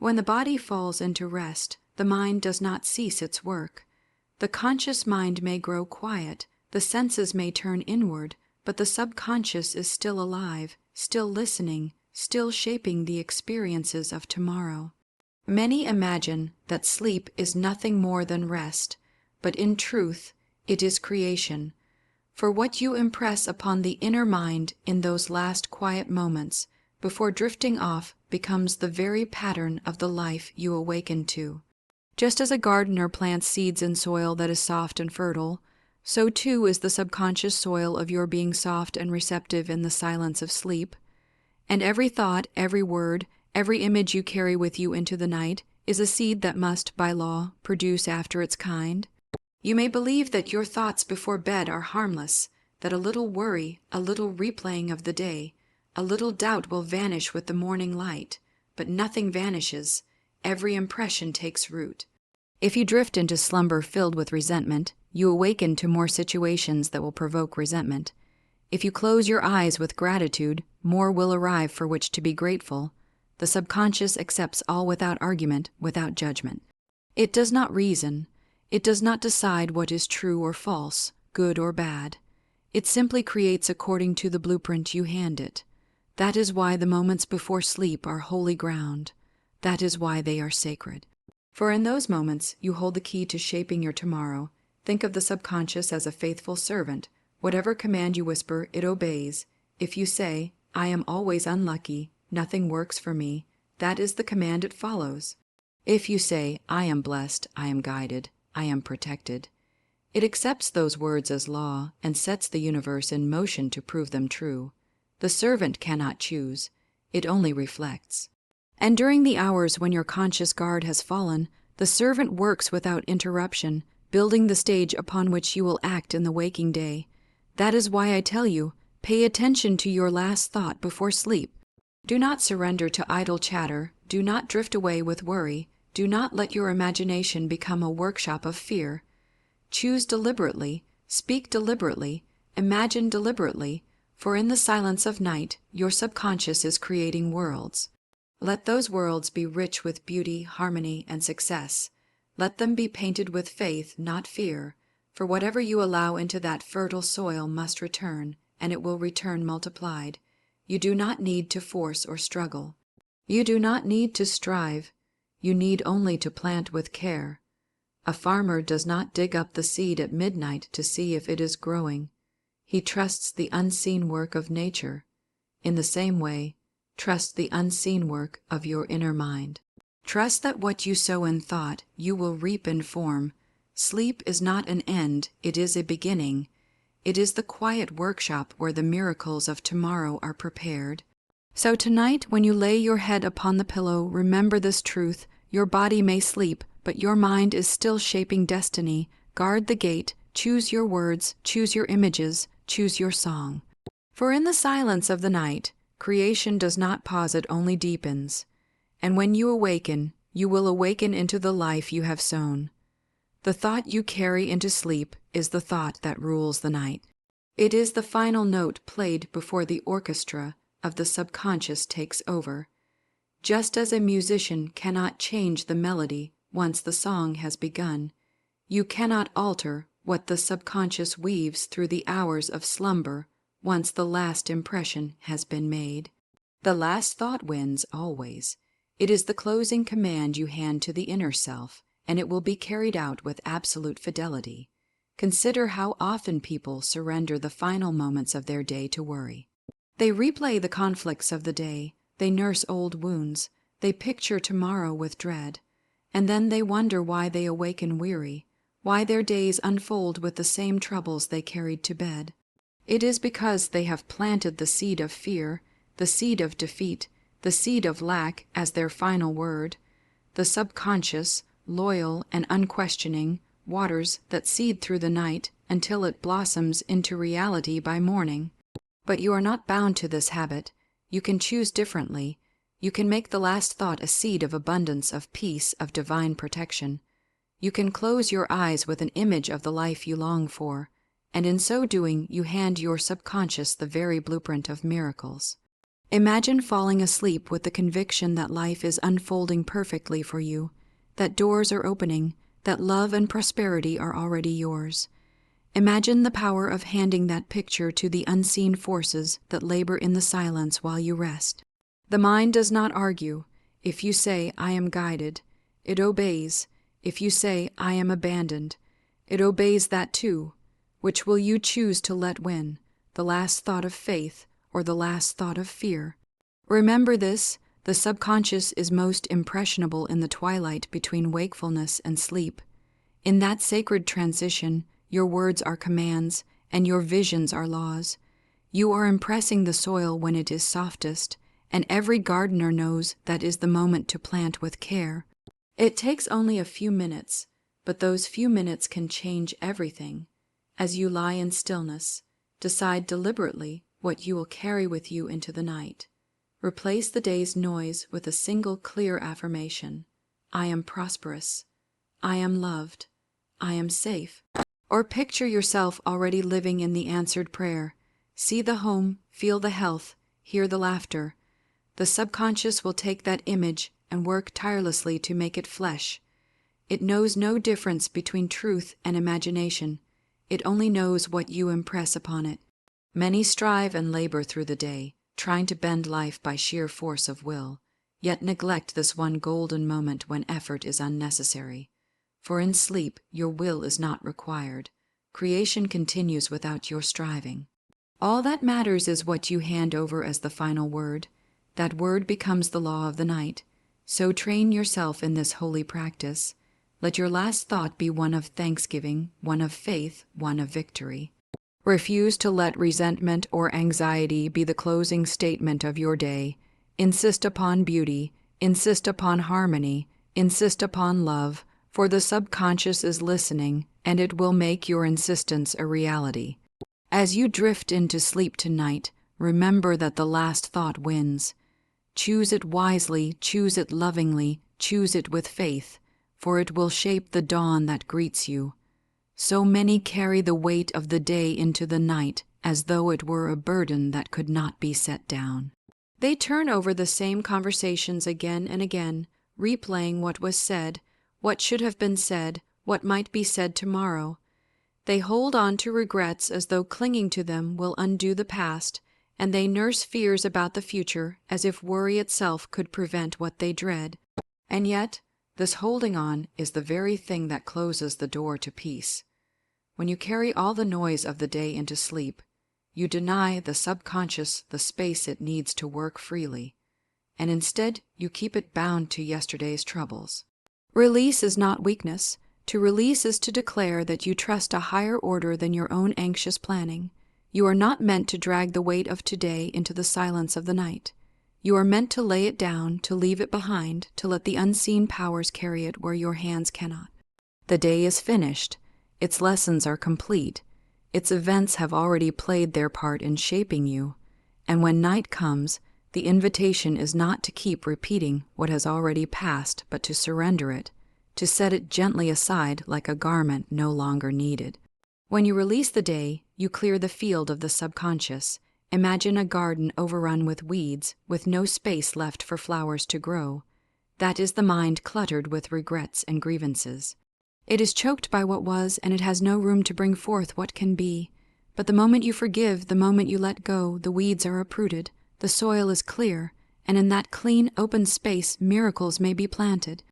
When the body falls into rest, the mind does not cease its work. The conscious mind may grow quiet, the senses may turn inward, but the subconscious is still alive, still listening, still shaping the experiences of tomorrow. Many imagine that sleep is nothing more than rest, but in truth, it is creation. For what you impress upon the inner mind in those last quiet moments, before drifting off, becomes the very pattern of the life you awaken to. Just as a gardener plants seeds in soil that is soft and fertile, so too is the subconscious soil of your being soft and receptive in the silence of sleep. And every thought, every word, every image you carry with you into the night is a seed that must, by law, produce after its kind. You may believe that your thoughts before bed are harmless, that a little worry, a little replaying of the day, a little doubt will vanish with the morning light, but nothing vanishes. Every impression takes root. If you drift into slumber filled with resentment, you awaken to more situations that will provoke resentment. If you close your eyes with gratitude, more will arrive for which to be grateful. The subconscious accepts all without argument, without judgment. It does not reason. It does not decide what is true or false, good or bad. It simply creates according to the blueprint you hand it. That is why the moments before sleep are holy ground. That is why they are sacred. For in those moments, you hold the key to shaping your tomorrow. Think of the subconscious as a faithful servant. Whatever command you whisper, it obeys. If you say, "I am always unlucky, nothing works for me," that is the command it follows. If you say, "I am blessed, I am guided, I am protected," it accepts those words as law and sets the universe in motion to prove them true. The servant cannot choose. It only reflects. And during the hours when your conscious guard has fallen, the servant works without interruption, building the stage upon which you will act in the waking day. That is why I tell you, pay attention to your last thought before sleep. Do not surrender to idle chatter. Do not drift away with worry. Do not let your imagination become a workshop of fear. Choose deliberately, speak deliberately, imagine deliberately, for in the silence of night, your subconscious is creating worlds. Let those worlds be rich with beauty, harmony, and success. Let them be painted with faith, not fear, for whatever you allow into that fertile soil must return, and it will return multiplied. You do not need to force or struggle. You do not need to strive. You need only to plant with care. A farmer does not dig up the seed at midnight to see if it is growing. He trusts the unseen work of nature. In the same way, trust the unseen work of your inner mind. Trust that what you sow in thought, you will reap in form. Sleep is not an end, it is a beginning. It is the quiet workshop where the miracles of tomorrow are prepared. So tonight, when you lay your head upon the pillow, remember this truth. Your body may sleep, but your mind is still shaping destiny. Guard the gate, choose your words, choose your images, choose your song. For in the silence of the night, creation does not pause, it only deepens. And when you awaken, you will awaken into the life you have sown. The thought you carry into sleep is the thought that rules the night. It is the final note played before the orchestra of the subconscious takes over. Just as a musician cannot change the melody once the song has begun, you cannot alter what the subconscious weaves through the hours of slumber once the last impression has been made. The last thought wins always. It is the closing command you hand to the inner self, and it will be carried out with absolute fidelity. Consider how often people surrender the final moments of their day to worry. They replay the conflicts of the day, they nurse old wounds, they picture tomorrow with dread, and then they wonder why they awaken weary, why their days unfold with the same troubles they carried to bed. It is because they have planted the seed of fear, the seed of defeat, the seed of lack as their final word. The subconscious, loyal and unquestioning, waters that seed through the night until it blossoms into reality by morning. But you are not bound to this habit. You can choose differently. You can make the last thought a seed of abundance, of peace, of divine protection. You can close your eyes with an image of the life you long for, and in so doing you hand your subconscious the very blueprint of miracles. Imagine falling asleep with the conviction that life is unfolding perfectly for you, that doors are opening, that love and prosperity are already yours. Imagine the power of handing that picture to the unseen forces that labor in the silence while you rest. The mind does not argue. If you say, "I am guided," it obeys. If you say, "I am abandoned," it obeys that too. Which will you choose to let win, the last thought of faith or the last thought of fear? Remember this: the subconscious is most impressionable in the twilight between wakefulness and sleep. In that sacred transition, your words are commands, and your visions are laws. You are impressing the soil when it is softest, and every gardener knows that is the moment to plant with care. It takes only a few minutes, but those few minutes can change everything. As you lie in stillness, decide deliberately what you will carry with you into the night. Replace the day's noise with a single clear affirmation: I am prosperous. I am loved. I am safe. Or picture yourself already living in the answered prayer. See the home, feel the health, hear the laughter. The subconscious will take that image and work tirelessly to make it flesh. It knows no difference between truth and imagination. It only knows what you impress upon it. Many strive and labor through the day, trying to bend life by sheer force of will, yet neglect this one golden moment when effort is unnecessary. For in sleep your will is not required. Creation continues without your striving. All that matters is what you hand over as the final word. That word becomes the law of the night. So train yourself in this holy practice. Let your last thought be one of thanksgiving, one of faith, one of victory. Refuse to let resentment or anxiety be the closing statement of your day. Insist upon beauty, insist upon harmony, insist upon love, for the subconscious is listening, and it will make your insistence a reality. As you drift into sleep tonight, remember that the last thought wins. Choose it wisely, choose it lovingly, choose it with faith, for it will shape the dawn that greets you. So many carry the weight of the day into the night as though it were a burden that could not be set down. They turn over the same conversations again and again, replaying what was said, what should have been said, what might be said tomorrow. They hold on to regrets as though clinging to them will undo the past, and they nurse fears about the future as if worry itself could prevent what they dread. And yet, this holding on is the very thing that closes the door to peace. When you carry all the noise of the day into sleep, you deny the subconscious the space it needs to work freely, and instead you keep it bound to yesterday's troubles. Release is not weakness. To release is to declare that you trust a higher order than your own anxious planning. You are not meant to drag the weight of today into the silence of the night. You are meant to lay it down, to leave it behind, to let the unseen powers carry it where your hands cannot. The day is finished. Its lessons are complete. Its events have already played their part in shaping you. And when night comes, the invitation is not to keep repeating what has already passed, but to surrender it, to set it gently aside like a garment no longer needed. When you release the day, you clear the field of the subconscious. Imagine a garden overrun with weeds, with no space left for flowers to grow. That is the mind cluttered with regrets and grievances. It is choked by what was, and it has no room to bring forth what can be. But the moment you forgive, the moment you let go, the weeds are uprooted, the soil is clear, and in that clean, open space miracles may be planted.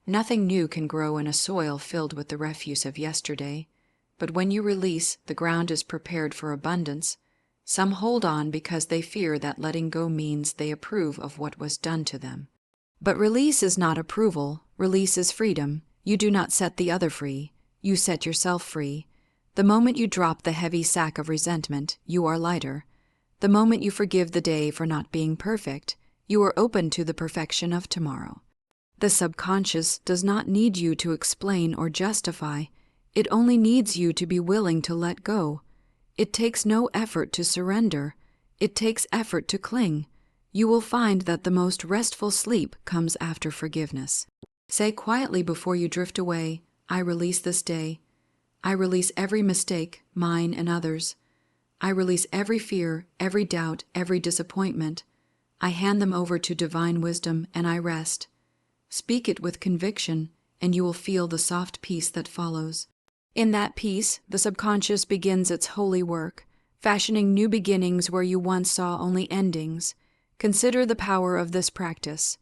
Nothing new can grow in a soil filled with the refuse of yesterday. But when you release, the ground is prepared for abundance. Some hold on because they fear that letting go means they approve of what was done to them. But release is not approval. Release is freedom. You do not set the other free. You set yourself free. The moment you drop the heavy sack of resentment, you are lighter. The moment you forgive the day for not being perfect, you are open to the perfection of tomorrow. The subconscious does not need you to explain or justify. It only needs you to be willing to let go. It takes no effort to surrender. It takes effort to cling. You will find that the most restful sleep comes after forgiveness. Say quietly before you drift away, I release this day. I release every mistake, mine and others. I release every fear, every doubt, every disappointment. I hand them over to divine wisdom and I rest. Speak it with conviction, and you will feel the soft peace that follows. In that peace, the subconscious begins its holy work, fashioning new beginnings where you once saw only endings. Consider the power of this practice.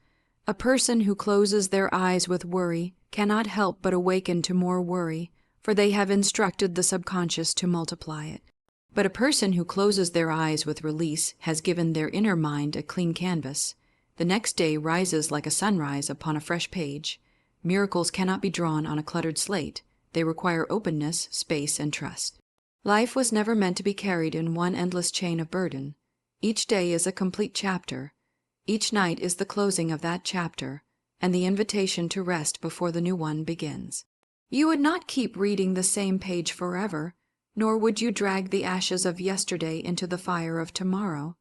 A person who closes their eyes with worry cannot help but awaken to more worry, for they have instructed the subconscious to multiply it. But a person who closes their eyes with release has given their inner mind a clean canvas. The next day rises like a sunrise upon a fresh page. Miracles cannot be drawn on a cluttered slate. They require openness, space, and trust. Life was never meant to be carried in one endless chain of burden. Each day is a complete chapter. Each night is the closing of that chapter, and the invitation to rest before the new one begins. You would not keep reading the same page forever, nor would you drag the ashes of yesterday into the fire of tomorrow.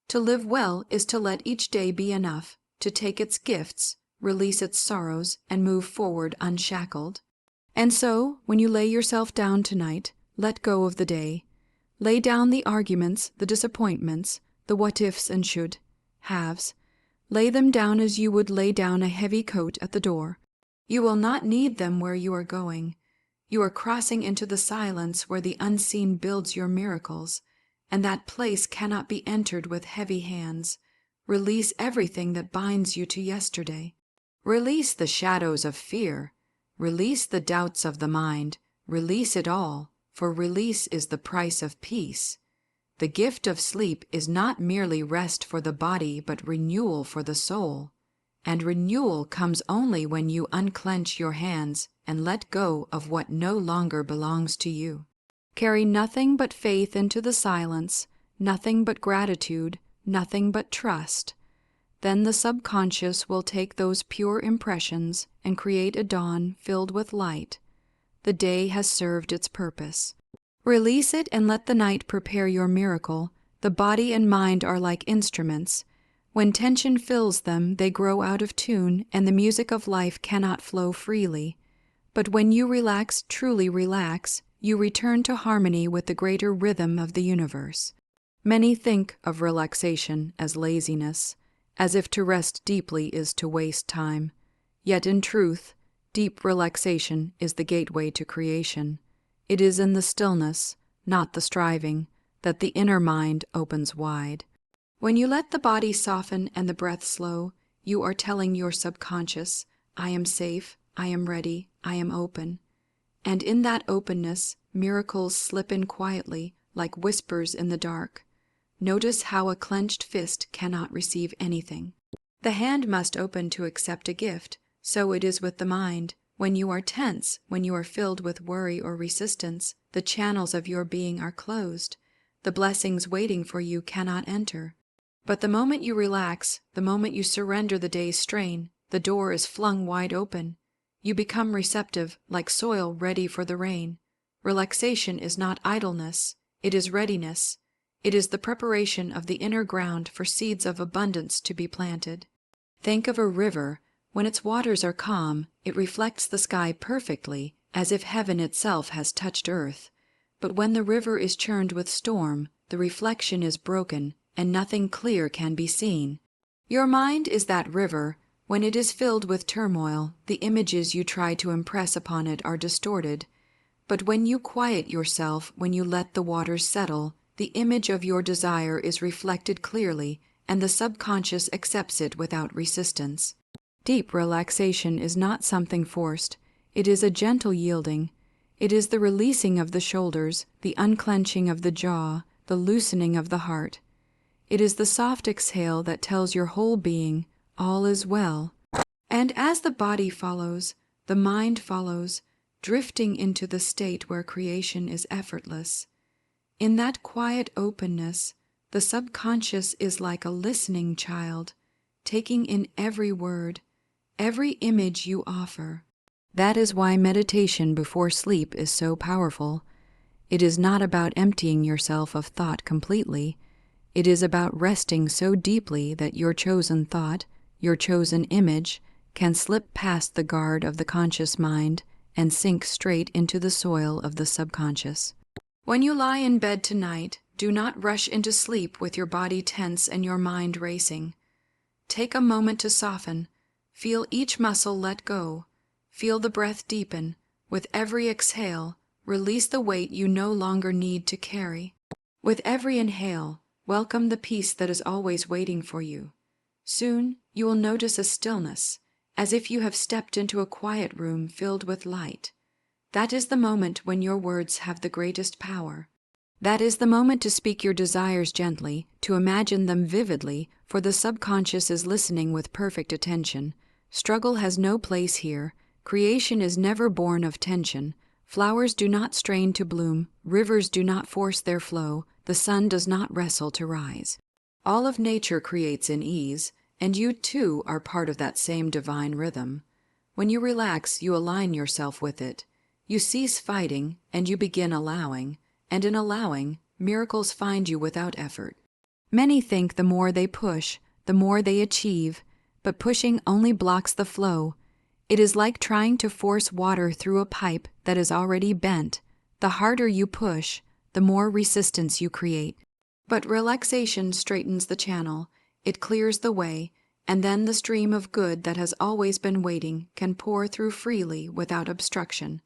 To live well is to let each day be enough, to take its gifts, release its sorrows, and move forward unshackled. And so, when you lay yourself down tonight, let go of the day. Lay down the arguments, the disappointments, the what-ifs and should-haves. Lay them down as you would lay down a heavy coat at the door. You will not need them where you are going. You are crossing into the silence where the unseen builds your miracles, and that place cannot be entered with heavy hands. Release everything that binds you to yesterday. Release the shadows of fear. Release the doubts of the mind. Release it all, for release is the price of peace. The gift of sleep is not merely rest for the body, but renewal for the soul. And renewal comes only when you unclench your hands and let go of what no longer belongs to you. Carry nothing but faith into the silence, nothing but gratitude, nothing but trust. Then the subconscious will take those pure impressions and create a dawn filled with light. The day has served its purpose. Release it and let the night prepare your miracle. The body and mind are like instruments. When tension fills them, they grow out of tune, and the music of life cannot flow freely. But when you relax, truly relax, you return to harmony with the greater rhythm of the universe. Many think of relaxation as laziness, as if to rest deeply is to waste time. Yet in truth, deep relaxation is the gateway to creation. It is in the stillness, not the striving, that the inner mind opens wide. When you let the body soften and the breath slow, you are telling your subconscious, I am safe, I am ready, I am open. And in that openness, miracles slip in quietly, like whispers in the dark. Notice how a clenched fist cannot receive anything. The hand must open to accept a gift. So it is with the mind. When you are tense, when you are filled with worry or resistance, the channels of your being are closed. The blessings waiting for you cannot enter. But the moment you relax, the moment you surrender the day's strain, the door is flung wide open. You become receptive, like soil ready for the rain. Relaxation is not idleness, it is readiness. It is the preparation of the inner ground for seeds of abundance to be planted. Think of a river. When its waters are calm, it reflects the sky perfectly, as if heaven itself has touched earth. But when the river is churned with storm, the reflection is broken, and nothing clear can be seen. Your mind is that river. When it is filled with turmoil, the images you try to impress upon it are distorted. But when you quiet yourself, when you let the waters settle, the image of your desire is reflected clearly, and the subconscious accepts it without resistance. Deep relaxation is not something forced. It is a gentle yielding. It is the releasing of the shoulders, the unclenching of the jaw, the loosening of the heart. It is the soft exhale that tells your whole being, all is well. And as the body follows, the mind follows, drifting into the state where creation is effortless. In that quiet openness, the subconscious is like a listening child, taking in every word, every image you offer. That is why meditation before sleep is so powerful. It is not about emptying yourself of thought completely. It is about resting so deeply that your chosen thought, your chosen image, can slip past the guard of the conscious mind and sink straight into the soil of the subconscious. When you lie in bed tonight, do not rush into sleep with your body tense and your mind racing. Take a moment to soften. Feel each muscle let go. Feel the breath deepen. With every exhale, release the weight you no longer need to carry. With every inhale, welcome the peace that is always waiting for you. Soon, you will notice a stillness, as if you have stepped into a quiet room filled with light. That is the moment when your words have the greatest power. That is the moment to speak your desires gently, to imagine them vividly, for the subconscious is listening with perfect attention. Struggle has no place here. Creation is never born of tension. Flowers do not strain to bloom, rivers do not force their flow, the sun does not wrestle to rise. All of nature creates in ease, and you too are part of that same divine rhythm. When you relax, you align yourself with it. You cease fighting, and you begin allowing, and in allowing, miracles find you without effort. Many think the more they push, the more they achieve, but pushing only blocks the flow. It is like trying to force water through a pipe that is already bent. The harder you push, the more resistance you create. But relaxation straightens the channel, it clears the way, and then the stream of good that has always been waiting can pour through freely without obstruction.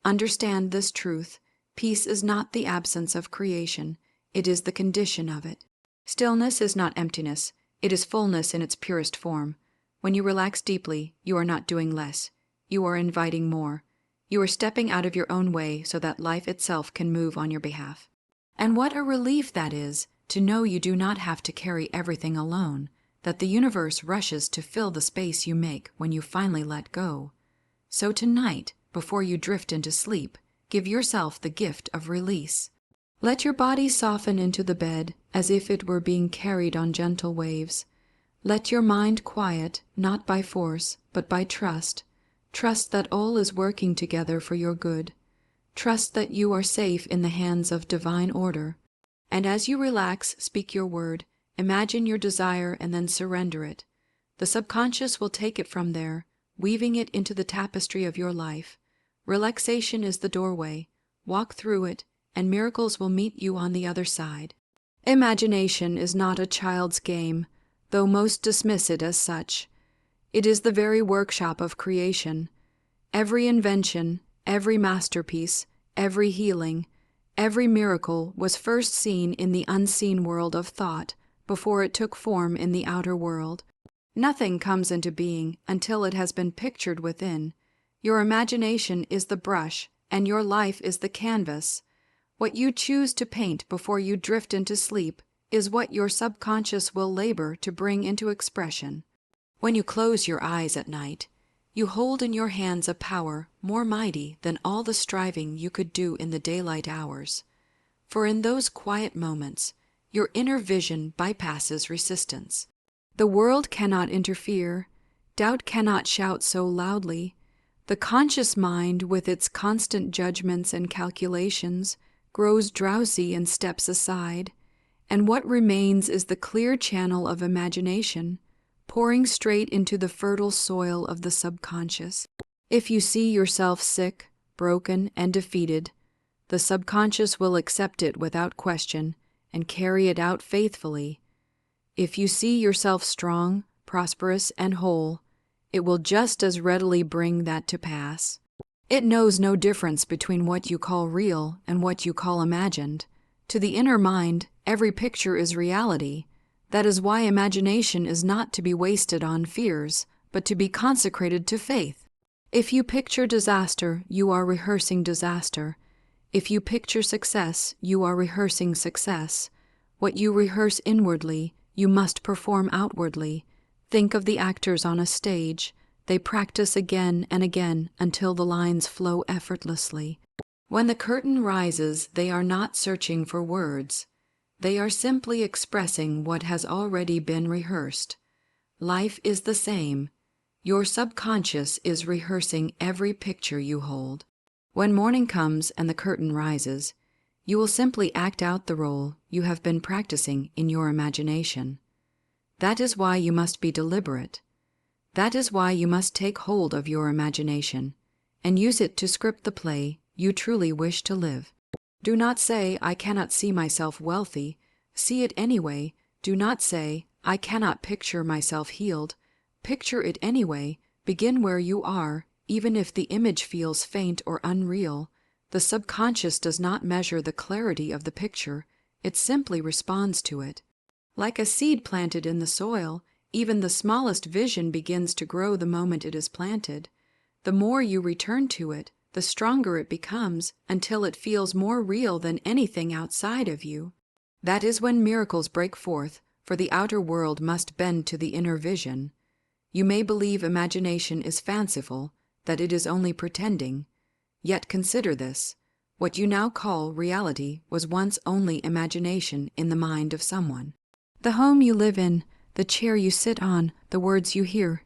Understand this truth: peace is not the absence of creation, it is the condition of it. Stillness is not emptiness, it is fullness in its purest form. When you relax deeply, you are not doing less, you are inviting more. You are stepping out of your own way so that life itself can move on your behalf. And what a relief that is, to know you do not have to carry everything alone, that the universe rushes to fill the space you make when you finally let go. So tonight, before you drift into sleep, give yourself the gift of release. Let your body soften into the bed as if it were being carried on gentle waves. Let your mind quiet, not by force, but by trust. Trust that all is working together for your good. Trust that you are safe in the hands of divine order. And as you relax, speak your word, imagine your desire, and then surrender it. The subconscious will take it from there, weaving it into the tapestry of your life. Relaxation is the doorway. Walk through it, and miracles will meet you on the other side. Imagination is not a child's game, though most dismiss it as such. It is the very workshop of creation. Every invention, every masterpiece, every healing, every miracle was first seen in the unseen world of thought before it took form in the outer world. Nothing comes into being until it has been pictured within. Your imagination is the brush, and your life is the canvas. What you choose to paint before you drift into sleep is what your subconscious will labor to bring into expression. When you close your eyes at night, you hold in your hands a power more mighty than all the striving you could do in the daylight hours. For in those quiet moments, your inner vision bypasses resistance. The world cannot interfere, doubt cannot shout so loudly. The conscious mind, with its constant judgments and calculations, grows drowsy and steps aside, and what remains is the clear channel of imagination, pouring straight into the fertile soil of the subconscious. If you see yourself sick, broken, and defeated, the subconscious will accept it without question and carry it out faithfully. If you see yourself strong, prosperous, and whole, it will just as readily bring that to pass. It knows no difference between what you call real and what you call imagined. To the inner mind, every picture is reality. That is why imagination is not to be wasted on fears, but to be consecrated to faith. If you picture disaster, you are rehearsing disaster. If you picture success, you are rehearsing success. What you rehearse inwardly, you must perform outwardly. Think of the actors on a stage. They practice again and again until the lines flow effortlessly. When the curtain rises, they are not searching for words. They are simply expressing what has already been rehearsed. Life is the same. Your subconscious is rehearsing every picture you hold. When morning comes and the curtain rises, you will simply act out the role you have been practicing in your imagination. That is why you must be deliberate. That is why you must take hold of your imagination and use it to script the play you truly wish to live. Do not say, "I cannot see myself wealthy." See it anyway. Do not say, I cannot picture myself healed. Picture it anyway. Begin where you are, even if the image feels faint or unreal. The subconscious does not measure the clarity of the picture. It simply responds to it. Like a seed planted in the soil, even the smallest vision begins to grow the moment it is planted. The more you return to it, the stronger it becomes until it feels more real than anything outside of you. That is when miracles break forth, for the outer world must bend to the inner vision. You may believe imagination is fanciful, that it is only pretending. Yet consider this. What you now call reality was once only imagination in the mind of someone. The home you live in, the chair you sit on, the words you hear,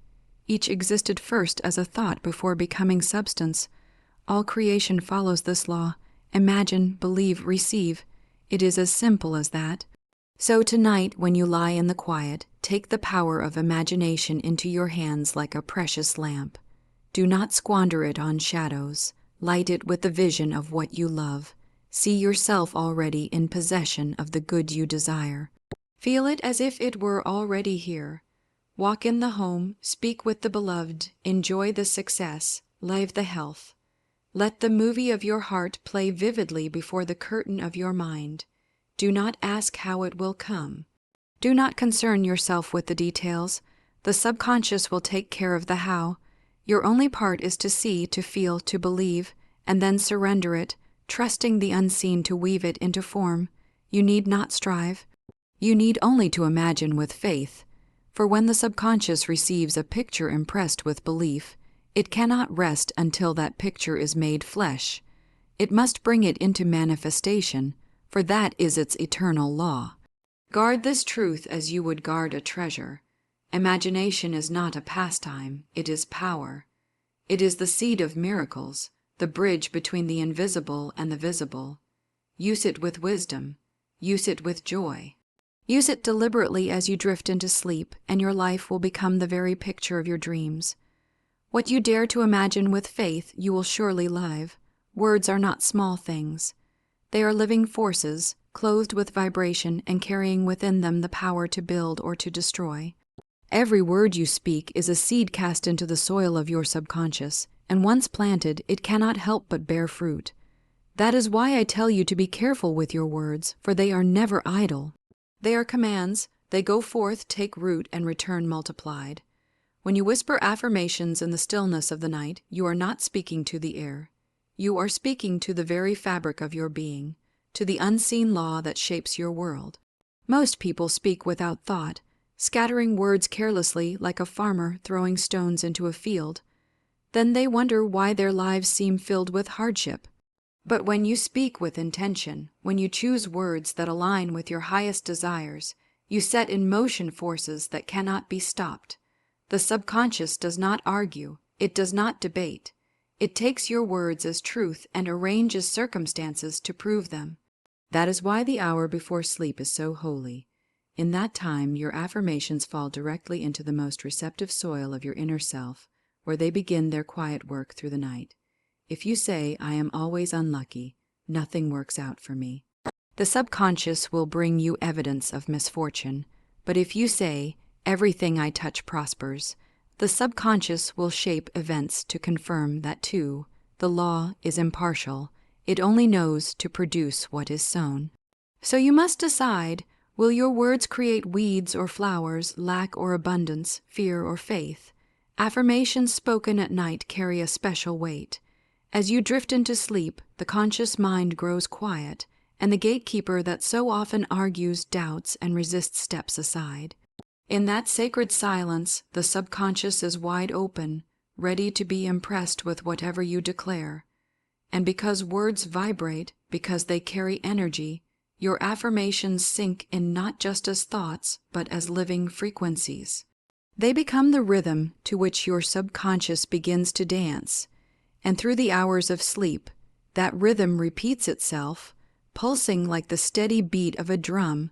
each existed first as a thought before becoming substance. All creation follows this law. Imagine, believe, receive. It is as simple as that. So tonight, when you lie in the quiet, take the power of imagination into your hands like a precious lamp. Do not squander it on shadows. Light it with the vision of what you love. See yourself already in possession of the good you desire. Feel it as if it were already here. Walk in the home, speak with the beloved, enjoy the success, live the health. Let the movie of your heart play vividly before the curtain of your mind. Do not ask how it will come. Do not concern yourself with the details. The subconscious will take care of the how. Your only part is to see, to feel, to believe, and then surrender it, trusting the unseen to weave it into form. You need not strive. You need only to imagine with faith. For when the subconscious receives a picture impressed with belief, it cannot rest until that picture is made flesh. It must bring it into manifestation, for that is its eternal law. Guard this truth as you would guard a treasure. Imagination is not a pastime, it is power. It is the seed of miracles, the bridge between the invisible and the visible. Use it with wisdom. Use it with joy. Use it deliberately as you drift into sleep, and your life will become the very picture of your dreams. What you dare to imagine with faith, you will surely live. Words are not small things. They are living forces, clothed with vibration and carrying within them the power to build or to destroy. Every word you speak is a seed cast into the soil of your subconscious, and once planted, it cannot help but bear fruit. That is why I tell you to be careful with your words, for they are never idle. They are commands. They go forth, take root, and return multiplied. When you whisper affirmations in the stillness of the night, you are not speaking to the air. You are speaking to the very fabric of your being, to the unseen law that shapes your world. Most people speak without thought, scattering words carelessly like a farmer throwing stones into a field. Then they wonder why their lives seem filled with hardship. But when you speak with intention, when you choose words that align with your highest desires, you set in motion forces that cannot be stopped. The subconscious does not argue, it does not debate. It takes your words as truth and arranges circumstances to prove them. That is why the hour before sleep is so holy. In that time, your affirmations fall directly into the most receptive soil of your inner self, where they begin their quiet work through the night. If you say, I am always unlucky, nothing works out for me, the subconscious will bring you evidence of misfortune. But if you say, everything I touch prospers, the subconscious will shape events to confirm that too. The law is impartial. It only knows to produce what is sown. So you must decide, will your words create weeds or flowers, lack or abundance, fear or faith? Affirmations spoken at night carry a special weight. As you drift into sleep, the conscious mind grows quiet, and the gatekeeper that so often argues doubts and resists steps aside. In that sacred silence, the subconscious is wide open, ready to be impressed with whatever you declare. And because words vibrate, because they carry energy, your affirmations sink in not just as thoughts, but as living frequencies. They become the rhythm to which your subconscious begins to dance, and through the hours of sleep, that rhythm repeats itself, pulsing like the steady beat of a drum,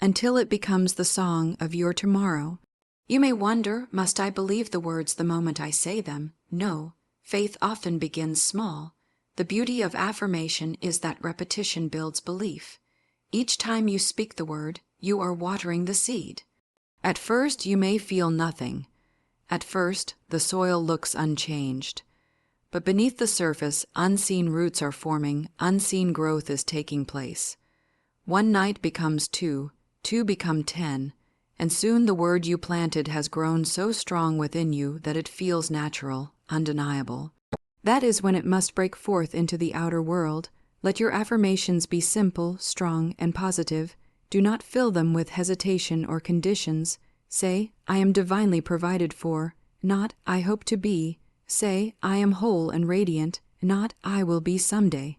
until it becomes the song of your tomorrow. You may wonder, must I believe the words the moment I say them? No, faith often begins small. The beauty of affirmation is that repetition builds belief. Each time you speak the word, you are watering the seed. At first, you may feel nothing. At first, the soil looks unchanged. But beneath the surface, unseen roots are forming, unseen growth is taking place. One night becomes two, two become 10, and soon the word you planted has grown so strong within you that it feels natural, undeniable. That is when it must break forth into the outer world. Let your affirmations be simple, strong, and positive. Do not fill them with hesitation or conditions. Say, I am divinely provided for, not I hope to be. Say, I am whole and radiant, not I will be someday.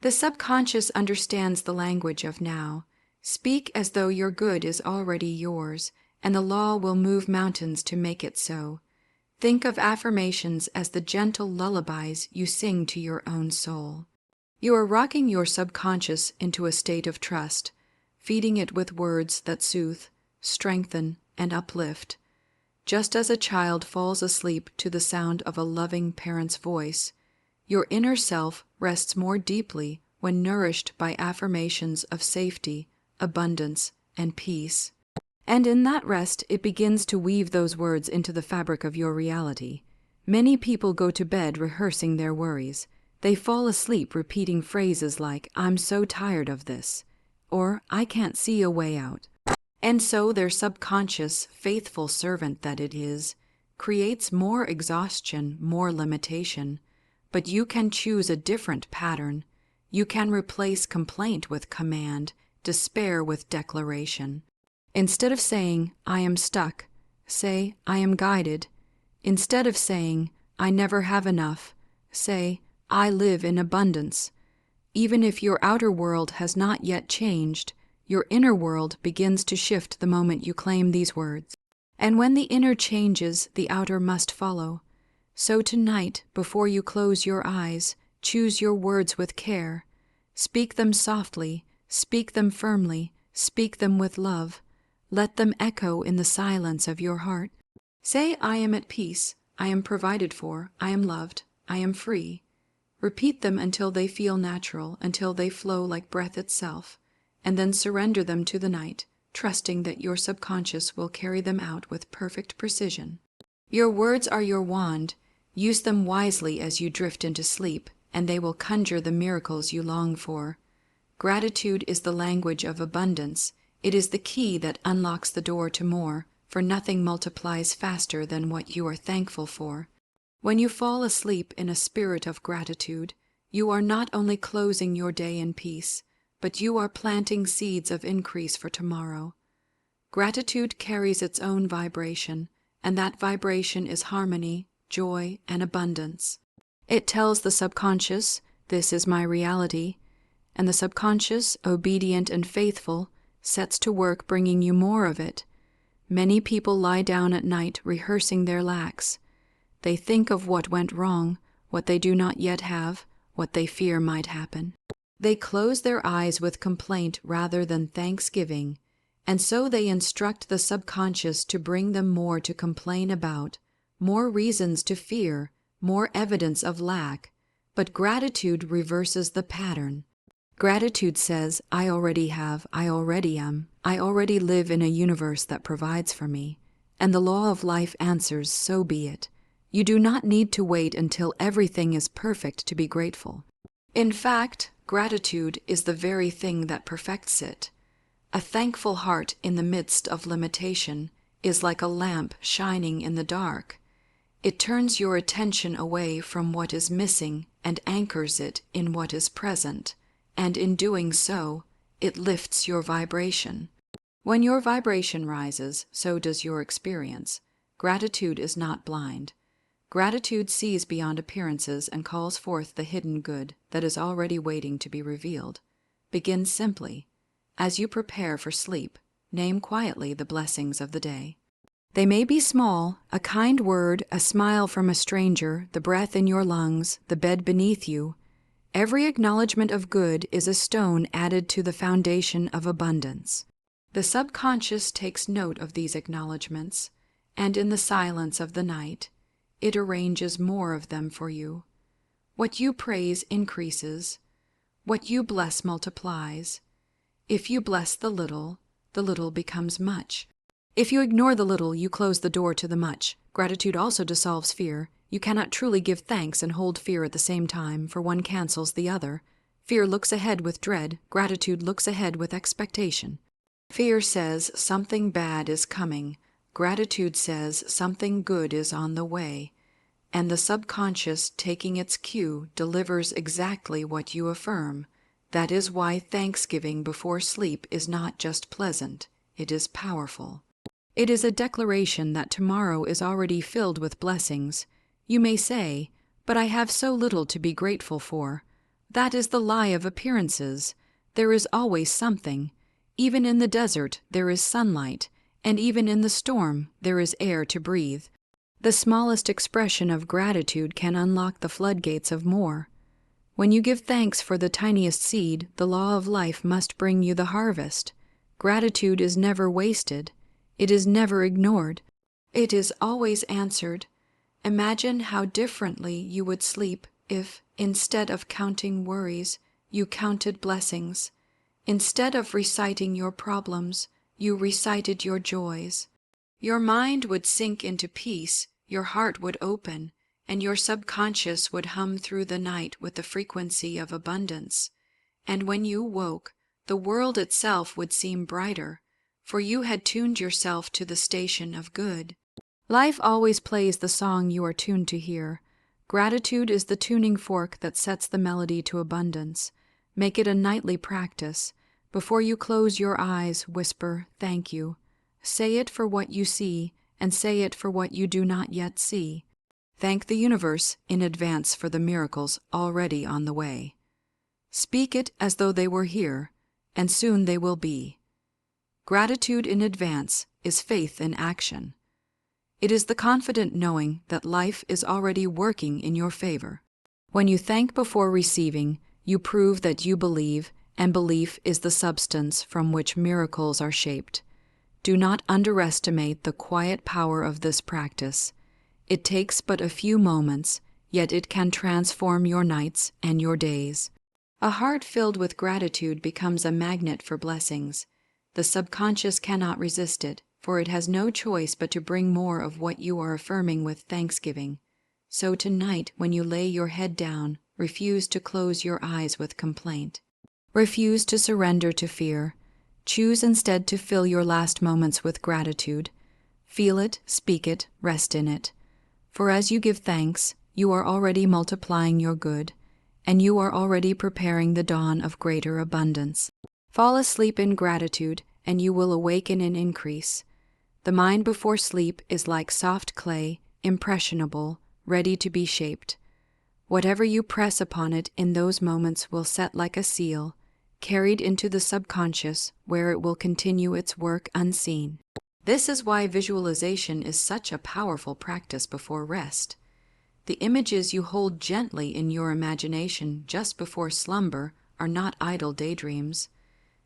The subconscious understands the language of now. Speak as though your good is already yours, and the law will move mountains to make it so. Think of affirmations as the gentle lullabies you sing to your own soul. You are rocking your subconscious into a state of trust, feeding it with words that soothe, strengthen, and uplift. Just as a child falls asleep to the sound of a loving parent's voice, your inner self rests more deeply when nourished by affirmations of safety, abundance, and peace. And in that rest, it begins to weave those words into the fabric of your reality. Many people go to bed rehearsing their worries. They fall asleep repeating phrases like, I'm so tired of this, or I can't see a way out. And so their subconscious, faithful servant that it is, creates more exhaustion, more limitation. But you can choose a different pattern. You can replace complaint with command, despair with declaration. Instead of saying, I am stuck, say, I am guided. Instead of saying, I never have enough, say, I live in abundance. Even if your outer world has not yet changed, your inner world begins to shift the moment you claim these words. And when the inner changes, the outer must follow. So tonight, before you close your eyes, choose your words with care. Speak them softly, speak them firmly, speak them with love. Let them echo in the silence of your heart. Say, I am at peace, I am provided for, I am loved, I am free. Repeat them until they feel natural, until they flow like breath itself. And then surrender them to the night, trusting that your subconscious will carry them out with perfect precision. Your words are your wand. Use them wisely as you drift into sleep, and they will conjure the miracles you long for. Gratitude is the language of abundance. It is the key that unlocks the door to more, for nothing multiplies faster than what you are thankful for. When you fall asleep in a spirit of gratitude, you are not only closing your day in peace, but you are planting seeds of increase for tomorrow. Gratitude carries its own vibration, and that vibration is harmony, joy, and abundance. It tells the subconscious, this is my reality, and the subconscious, obedient and faithful, sets to work bringing you more of it. Many people lie down at night rehearsing their lacks. They think of what went wrong, what they do not yet have, what they fear might happen. They close their eyes with complaint rather than thanksgiving, and so they instruct the subconscious to bring them more to complain about, more reasons to fear, more evidence of lack. But gratitude reverses the pattern. Gratitude says, I already have, I already am, I already live in a universe that provides for me. And the law of life answers, so be it. You do not need to wait until everything is perfect to be grateful. In fact, gratitude is the very thing that perfects it. A thankful heart in the midst of limitation is like a lamp shining in the dark. It turns your attention away from what is missing and anchors it in what is present, and in doing so, it lifts your vibration. When your vibration rises, so does your experience. Gratitude is not blind. Gratitude sees beyond appearances and calls forth the hidden good that is already waiting to be revealed. Begin simply. As you prepare for sleep, name quietly the blessings of the day. They may be small, a kind word, a smile from a stranger, the breath in your lungs, the bed beneath you. Every acknowledgement of good is a stone added to the foundation of abundance. The subconscious takes note of these acknowledgments, and in the silence of the night, it arranges more of them for you. What you praise increases. What you bless multiplies. If you bless the little becomes much. If you ignore the little, you close the door to the much. Gratitude also dissolves fear. You cannot truly give thanks and hold fear at the same time, for one cancels the other. Fear looks ahead with dread. Gratitude looks ahead with expectation. Fear says something bad is coming. Gratitude says something good is on the way. And the subconscious, taking its cue, delivers exactly what you affirm. That is why thanksgiving before sleep is not just pleasant, it is powerful. It is a declaration that tomorrow is already filled with blessings. You may say, "But I have so little to be grateful for." That is the lie of appearances. There is always something. Even in the desert there is sunlight, and even in the storm there is air to breathe. The smallest expression of gratitude can unlock the floodgates of more. When you give thanks for the tiniest seed, the law of life must bring you the harvest. Gratitude is never wasted. It is never ignored. It is always answered. Imagine how differently you would sleep if, instead of counting worries, you counted blessings. Instead of reciting your problems, you recited your joys. Your mind would sink into peace, your heart would open, and your subconscious would hum through the night with the frequency of abundance. And when you woke, the world itself would seem brighter, for you had tuned yourself to the station of good. Life always plays the song you are tuned to hear. Gratitude is the tuning fork that sets the melody to abundance. Make it a nightly practice. Before you close your eyes, whisper, "Thank you." Say it for what you see, and say it for what you do not yet see. Thank the universe in advance for the miracles already on the way. Speak it as though they were here, and soon they will be. Gratitude in advance is faith in action. It is the confident knowing that life is already working in your favor. When you thank before receiving, you prove that you believe, and belief is the substance from which miracles are shaped. Do not underestimate the quiet power of this practice. It takes but a few moments, yet it can transform your nights and your days. A heart filled with gratitude becomes a magnet for blessings. The subconscious cannot resist it, for it has no choice but to bring more of what you are affirming with thanksgiving. So tonight, when you lay your head down, refuse to close your eyes with complaint. Refuse to surrender to fear. Choose instead to fill your last moments with gratitude. Feel it, speak it, rest in it. For as you give thanks, you are already multiplying your good, and you are already preparing the dawn of greater abundance. Fall asleep in gratitude, and you will awaken in increase. The mind before sleep is like soft clay, impressionable, ready to be shaped. Whatever you press upon it in those moments will set like a seal, carried into the subconscious, where it will continue its work unseen. This is why visualization is such a powerful practice before rest. The images you hold gently in your imagination just before slumber are not idle daydreams.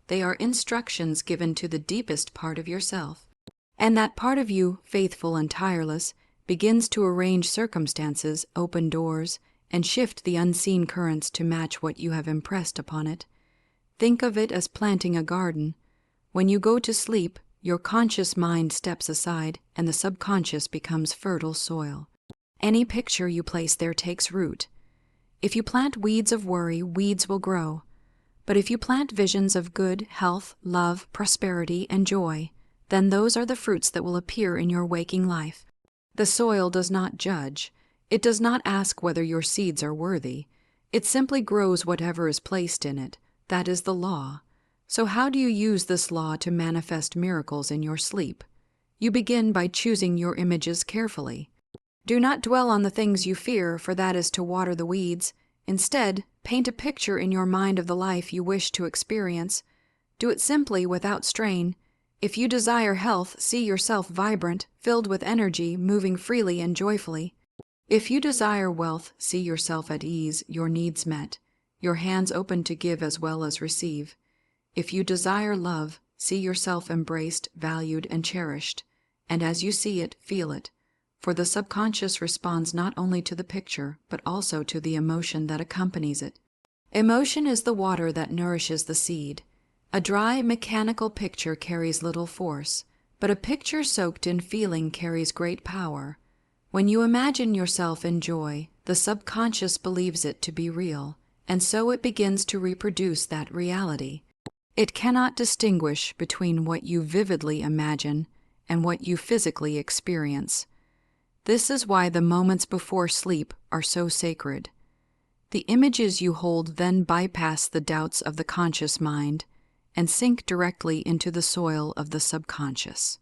They are instructions given to the deepest part of yourself. And that part of you, faithful and tireless, begins to arrange circumstances, open doors, and shift the unseen currents to match what you have impressed upon it. Think of it as planting a garden. When you go to sleep, your conscious mind steps aside, and the subconscious becomes fertile soil. Any picture you place there takes root. If you plant weeds of worry, weeds will grow. But if you plant visions of good, health, love, prosperity, and joy, then those are the fruits that will appear in your waking life. The soil does not judge. It does not ask whether your seeds are worthy. It simply grows whatever is placed in it. That is the law. So how do you use this law to manifest miracles in your sleep? You begin by choosing your images carefully. Do not dwell on the things you fear, for that is to water the weeds. Instead, paint a picture in your mind of the life you wish to experience. Do it simply, without strain. If you desire health, see yourself vibrant, filled with energy, moving freely and joyfully. If you desire wealth, see yourself at ease, your needs met, your hands open to give as well as receive. If you desire love, see yourself embraced, valued, and cherished. And as you see it, feel it. For the subconscious responds not only to the picture, but also to the emotion that accompanies it. Emotion is the water that nourishes the seed. A dry, mechanical picture carries little force, But a picture soaked in feeling carries great power. When you imagine yourself in joy, the subconscious believes it to be real, and so it begins to reproduce that reality. It cannot distinguish between what you vividly imagine and what you physically experience. This is why the moments before sleep are so sacred. The images you hold then bypass the doubts of the conscious mind and sink directly into the soil of the subconscious.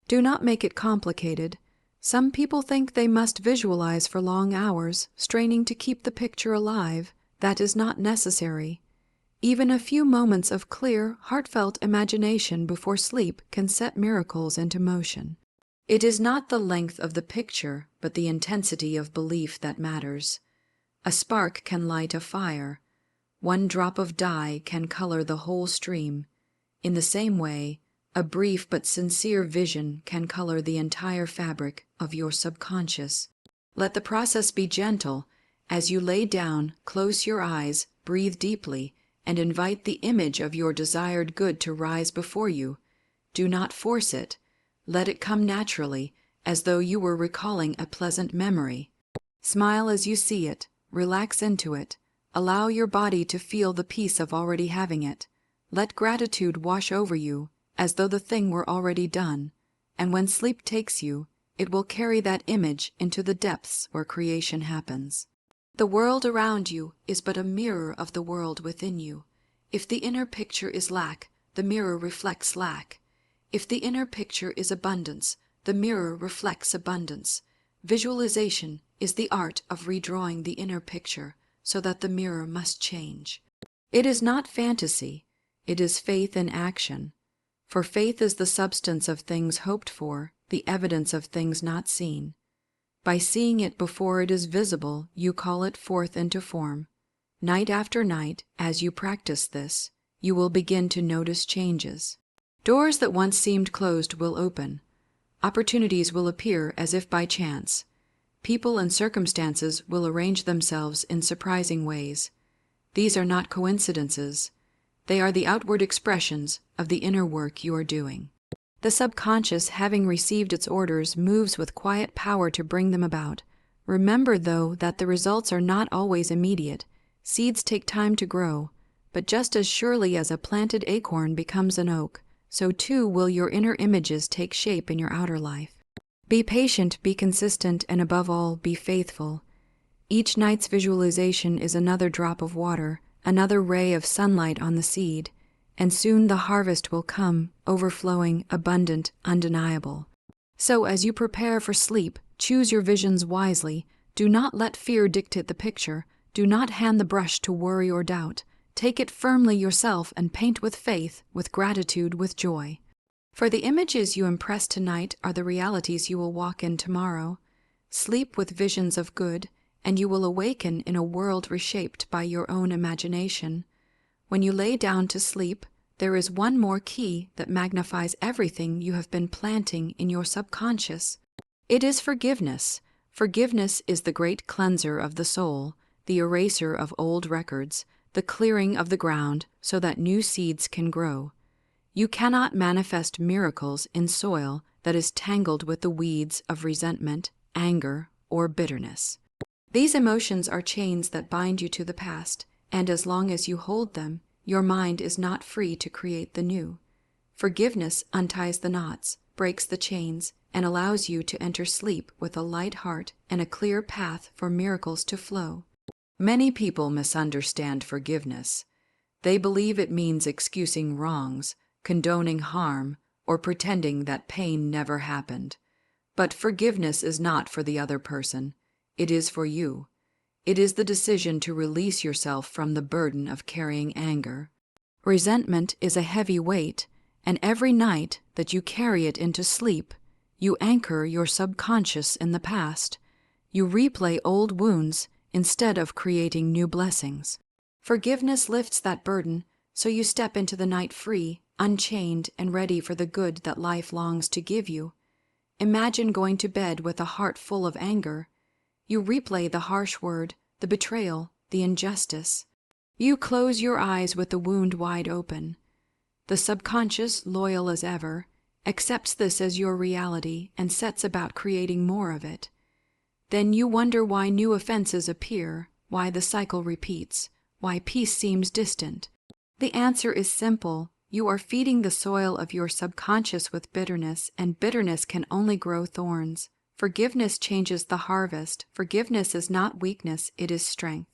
Do not make it complicated. Some people think they must visualize for long hours, straining to keep the picture alive. That is not necessary. Even a few moments of clear, heartfelt imagination before sleep can set miracles into motion. It is not the length of the picture, but the intensity of belief that matters. A spark can light a fire. One drop of dye can color the whole stream. In the same way, a brief but sincere vision can color the entire fabric of your subconscious. Let the process be gentle. As you lay down, close your eyes, breathe deeply, and invite the image of your desired good to rise before you. Do not force it. Let it come naturally, as though you were recalling a pleasant memory. Smile as you see it. Relax into it. Allow your body to feel the peace of already having it. Let gratitude wash over you, as though the thing were already done. And when sleep takes you, it will carry that image into the depths where creation happens. The world around you is but a mirror of the world within you. If the inner picture is lack, the mirror reflects lack. If the inner picture is abundance, the mirror reflects abundance. Visualization is the art of redrawing the inner picture so that the mirror must change. It is not fantasy, it is faith in action. For faith is the substance of things hoped for, the evidence of things not seen. By seeing it before it is visible, you call it forth into form. Night after night, as you practice this, you will begin to notice changes. Doors that once seemed closed will open. Opportunities will appear as if by chance. People and circumstances will arrange themselves in surprising ways. These are not coincidences. They are the outward expressions of the inner work you are doing. The subconscious, having received its orders, moves with quiet power to bring them about. Remember, though, that the results are not always immediate. Seeds take time to grow, but just as surely as a planted acorn becomes an oak, so too will your inner images take shape in your outer life. Be patient, be consistent, and above all, be faithful. Each night's visualization is another drop of water, another ray of sunlight on the seed, and soon the harvest will come, overflowing, abundant, undeniable. So as you prepare for sleep, choose your visions wisely. Do not let fear dictate the picture. Do not hand the brush to worry or doubt. Take it firmly yourself and paint with faith, with gratitude, with joy. For the images you impress tonight are the realities you will walk in tomorrow. Sleep with visions of good, and you will awaken in a world reshaped by your own imagination. When you lay down to sleep, there is one more key that magnifies everything you have been planting in your subconscious. It is forgiveness. Forgiveness is the great cleanser of the soul, the eraser of old records, the clearing of the ground so that new seeds can grow. You cannot manifest miracles in soil that is tangled with the weeds of resentment, anger, or bitterness. These emotions are chains that bind you to the past, and as long as you hold them, your mind is not free to create the new. Forgiveness unties the knots, breaks the chains, and allows you to enter sleep with a light heart and a clear path for miracles to flow. Many people misunderstand forgiveness. They believe it means excusing wrongs, condoning harm, or pretending that pain never happened. But forgiveness is not for the other person. It is for you. It is the decision to release yourself from the burden of carrying anger. Resentment is a heavy weight, and every night that you carry it into sleep, you anchor your subconscious in the past. You replay old wounds instead of creating new blessings. Forgiveness lifts that burden, so you step into the night free, unchained, and ready for the good that life longs to give you. Imagine going to bed with a heart full of anger. You replay the harsh word, the betrayal, the injustice. You close your eyes with the wound wide open. The subconscious, loyal as ever, accepts this as your reality, and sets about creating more of it. Then you wonder why new offenses appear, why the cycle repeats, why peace seems distant. The answer is simple. You are feeding the soil of your subconscious with bitterness, and bitterness can only grow thorns. Forgiveness changes the harvest. Forgiveness is not weakness, it is strength.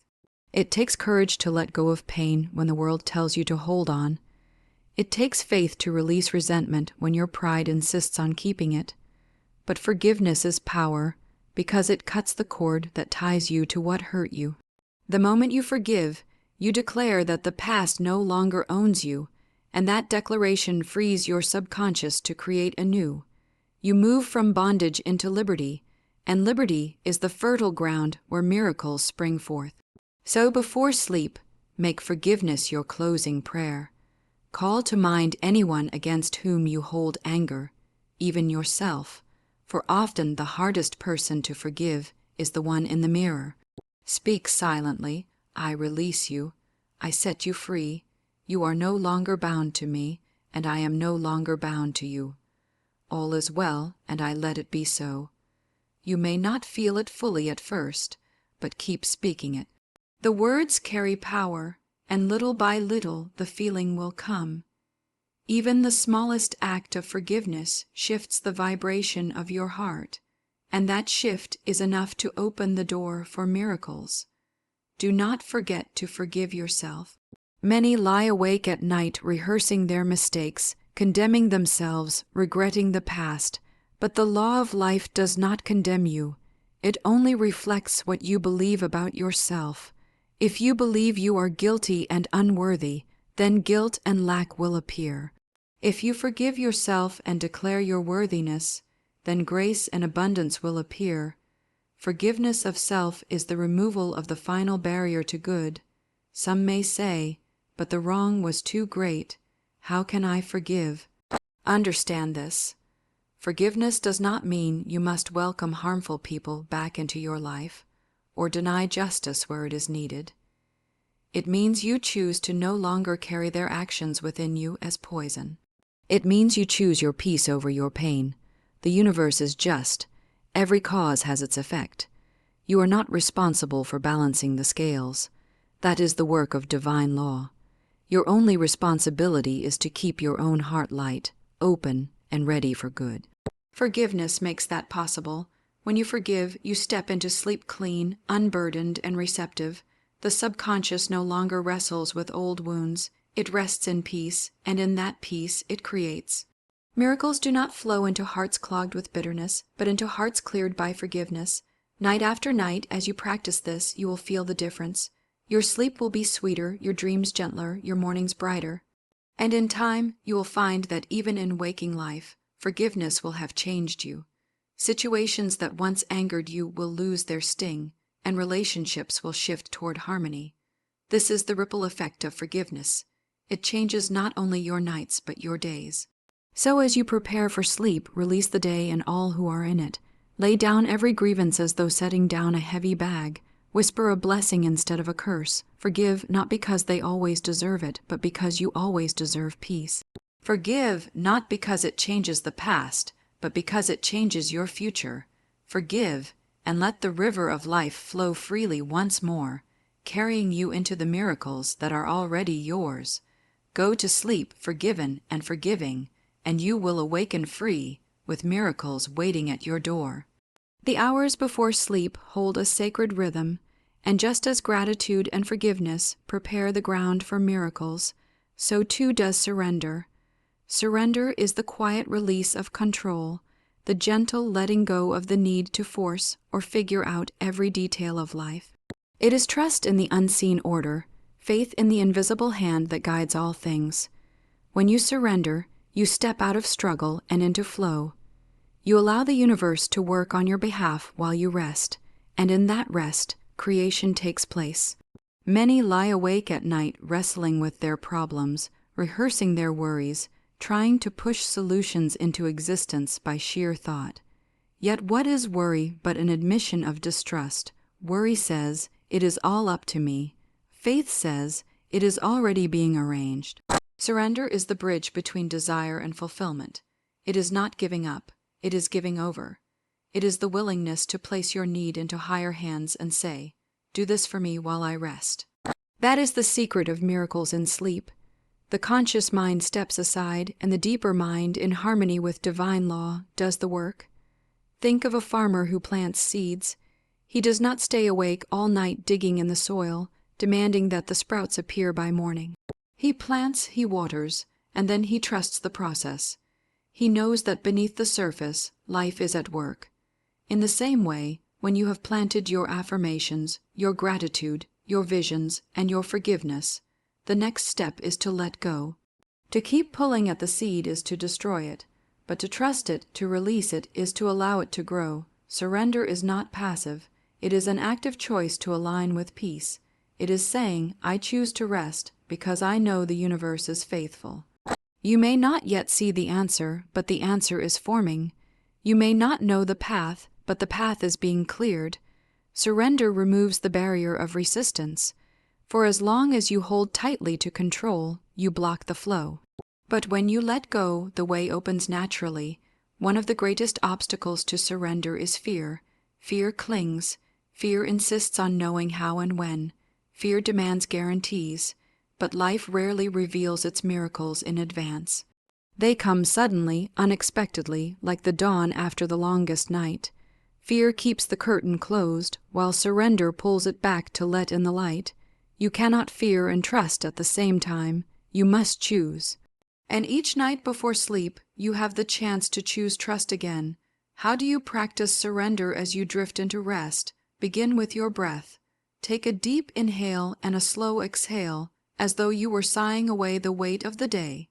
It takes courage to let go of pain when the world tells you to hold on. It takes faith to release resentment when your pride insists on keeping it. But forgiveness is power, because it cuts the cord that ties you to what hurt you. The moment you forgive, you declare that the past no longer owns you, and that declaration frees your subconscious to create anew. You move from bondage into liberty, and liberty is the fertile ground where miracles spring forth. So before sleep, make forgiveness your closing prayer. Call to mind anyone against whom you hold anger, even yourself, for often the hardest person to forgive is the one in the mirror. Speak silently, I release you, I set you free, you are no longer bound to me, and I am no longer bound to you. All is well, and I let it be so. You may not feel it fully at first, but keep speaking it. The words carry power, and little by little the feeling will come. Even the smallest act of forgiveness shifts the vibration of your heart, and that shift is enough to open the door for miracles. Do not forget to forgive yourself. Many lie awake at night rehearsing their mistakes, condemning themselves, regretting the past, but the law of life does not condemn you. It only reflects what you believe about yourself. If you believe you are guilty and unworthy, then guilt and lack will appear. If you forgive yourself and declare your worthiness, then grace and abundance will appear. Forgiveness of self is the removal of the final barrier to good. Some may say, but the wrong was too great. How can I forgive? Understand this. Forgiveness does not mean you must welcome harmful people back into your life, or deny justice where it is needed. It means you choose to no longer carry their actions within you as poison. It means you choose your peace over your pain. The universe is just. Every cause has its effect. You are not responsible for balancing the scales. That is the work of divine law. Your only responsibility is to keep your own heart light, open, and ready for good. Forgiveness makes that possible. When you forgive, you step into sleep clean, unburdened, and receptive. The subconscious no longer wrestles with old wounds. It rests in peace, and in that peace it creates. Miracles do not flow into hearts clogged with bitterness, but into hearts cleared by forgiveness. Night after night, as you practice this, you will feel the difference. Your sleep will be sweeter, your dreams gentler, your mornings brighter. And in time, you will find that even in waking life, forgiveness will have changed you. Situations that once angered you will lose their sting, and relationships will shift toward harmony. This is the ripple effect of forgiveness. It changes not only your nights, but your days. So as you prepare for sleep, release the day and all who are in it. Lay down every grievance as though setting down a heavy bag. Whisper a blessing instead of a curse. Forgive not because they always deserve it, but because you always deserve peace. Forgive not because it changes the past, but because it changes your future. Forgive, and let the river of life flow freely once more, carrying you into the miracles that are already yours. Go to sleep forgiven and forgiving, and you will awaken free, with miracles waiting at your door. The hours before sleep hold a sacred rhythm, and just as gratitude and forgiveness prepare the ground for miracles, so too does surrender. Surrender is the quiet release of control, the gentle letting go of the need to force or figure out every detail of life. It is trust in the unseen order, faith in the invisible hand that guides all things. When you surrender, you step out of struggle and into flow. You allow the universe to work on your behalf while you rest, and in that rest, creation takes place. Many lie awake at night wrestling with their problems, rehearsing their worries, trying to push solutions into existence by sheer thought. Yet what is worry but an admission of distrust? Worry says, it is all up to me. Faith says, it is already being arranged. Surrender is the bridge between desire and fulfillment. It is not giving up, it is giving over. It is the willingness to place your need into higher hands and say, "Do this for me while I rest." That is the secret of miracles in sleep. The conscious mind steps aside, and the deeper mind, in harmony with divine law, does the work. Think of a farmer who plants seeds. He does not stay awake all night digging in the soil, demanding that the sprouts appear by morning. He plants, he waters, and then he trusts the process. He knows that beneath the surface, life is at work. In the same way, when you have planted your affirmations, your gratitude, your visions, and your forgiveness, the next step is to let go. To keep pulling at the seed is to destroy it, but to trust it, to release it, is to allow it to grow. Surrender is not passive. It is an active choice to align with peace. It is saying, "I choose to rest because I know the universe is faithful." You may not yet see the answer, but the answer is forming. You may not know the path, but the path is being cleared. Surrender removes the barrier of resistance. For as long as you hold tightly to control, you block the flow. But when you let go, the way opens naturally. One of the greatest obstacles to surrender is fear. Fear clings. Fear insists on knowing how and when. Fear demands guarantees. But life rarely reveals its miracles in advance. They come suddenly, unexpectedly, like the dawn after the longest night. Fear keeps the curtain closed, while surrender pulls it back to let in the light. You cannot fear and trust at the same time. You must choose. And each night before sleep, you have the chance to choose trust again. How do you practice surrender as you drift into rest? Begin with your breath. Take a deep inhale and a slow exhale, as though you were sighing away the weight of the day.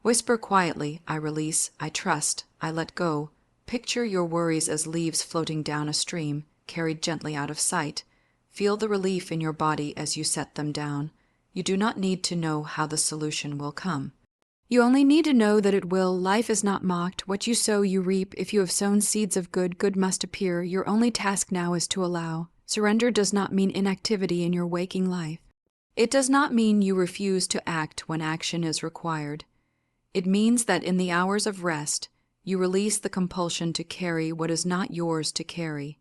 Whisper quietly, "I release, I trust, I let go." Picture your worries as leaves floating down a stream, carried gently out of sight. Feel the relief in your body as you set them down. You do not need to know how the solution will come. You only need to know that it will. Life is not mocked. What you sow, you reap. If you have sown seeds of good, good must appear. Your only task now is to allow. Surrender does not mean inactivity in your waking life. It does not mean you refuse to act when action is required. It means that in the hours of rest, you release the compulsion to carry what is not yours to carry.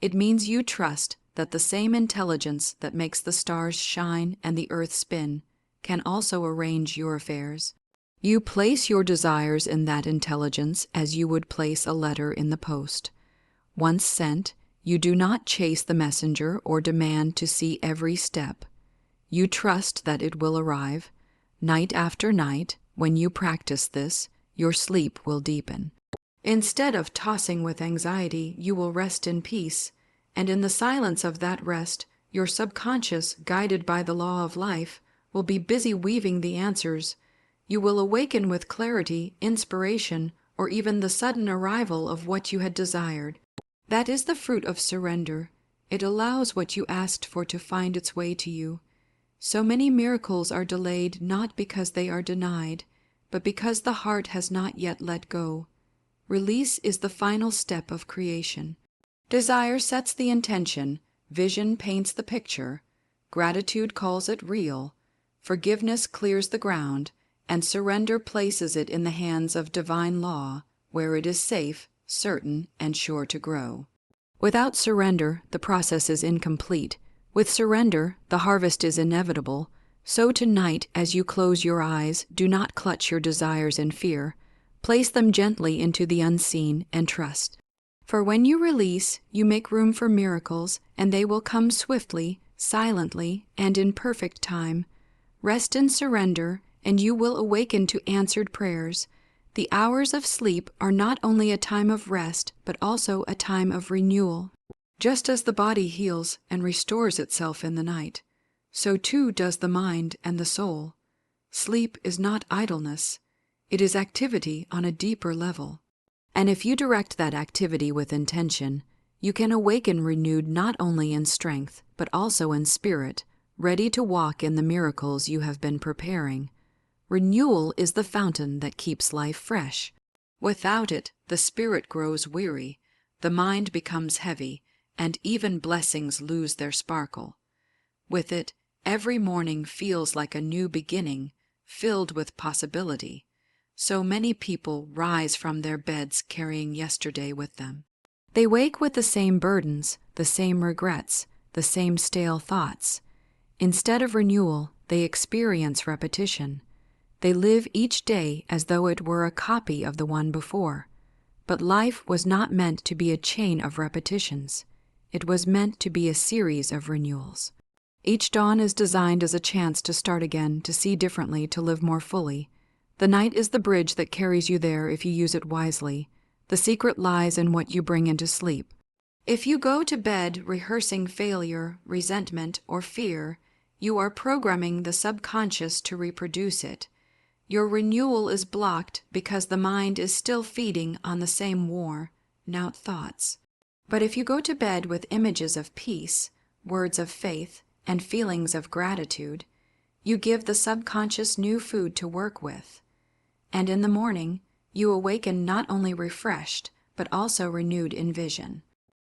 It means you trust that the same intelligence that makes the stars shine and the earth spin can also arrange your affairs. You place your desires in that intelligence as you would place a letter in the post. Once sent, you do not chase the messenger or demand to see every step. You trust that it will arrive. Night after night, when you practice this, your sleep will deepen. Instead of tossing with anxiety, you will rest in peace, and in the silence of that rest, your subconscious, guided by the law of life, will be busy weaving the answers. You will awaken with clarity, inspiration, or even the sudden arrival of what you had desired. That is the fruit of surrender. It allows what you asked for to find its way to you. So many miracles are delayed not because they are denied, but because the heart has not yet let go. Release is the final step of creation. Desire sets the intention, vision paints the picture, gratitude calls it real, forgiveness clears the ground, and surrender places it in the hands of divine law, where it is safe, certain, and sure to grow. Without surrender, the process is incomplete. With surrender, the harvest is inevitable. So tonight, as you close your eyes, do not clutch your desires in fear. Place them gently into the unseen and trust. For when you release, you make room for miracles, and they will come swiftly, silently, and in perfect time. Rest in surrender, and you will awaken to answered prayers. The hours of sleep are not only a time of rest, but also a time of renewal. Just as the body heals and restores itself in the night, so too does the mind and the soul. Sleep is not idleness. It is activity on a deeper level. And if you direct that activity with intention, you can awaken renewed not only in strength, but also in spirit, ready to walk in the miracles you have been preparing. Renewal is the fountain that keeps life fresh. Without it, the spirit grows weary, the mind becomes heavy, and even blessings lose their sparkle. With it, every morning feels like a new beginning, filled with possibility. So many people rise from their beds carrying yesterday with them. They wake with the same burdens, the same regrets, the same stale thoughts. Instead of renewal, they experience repetition. They live each day as though it were a copy of the one before. But life was not meant to be a chain of repetitions. It was meant to be a series of renewals. Each dawn is designed as a chance to start again, to see differently, to live more fully. The night is the bridge that carries you there if you use it wisely. The secret lies in what you bring into sleep. If you go to bed rehearsing failure, resentment, or fear, you are programming the subconscious to reproduce it. Your renewal is blocked because the mind is still feeding on the same worn-out thoughts. But if you go to bed with images of peace, words of faith, and feelings of gratitude, you give the subconscious new food to work with. And in the morning, you awaken not only refreshed, but also renewed in vision.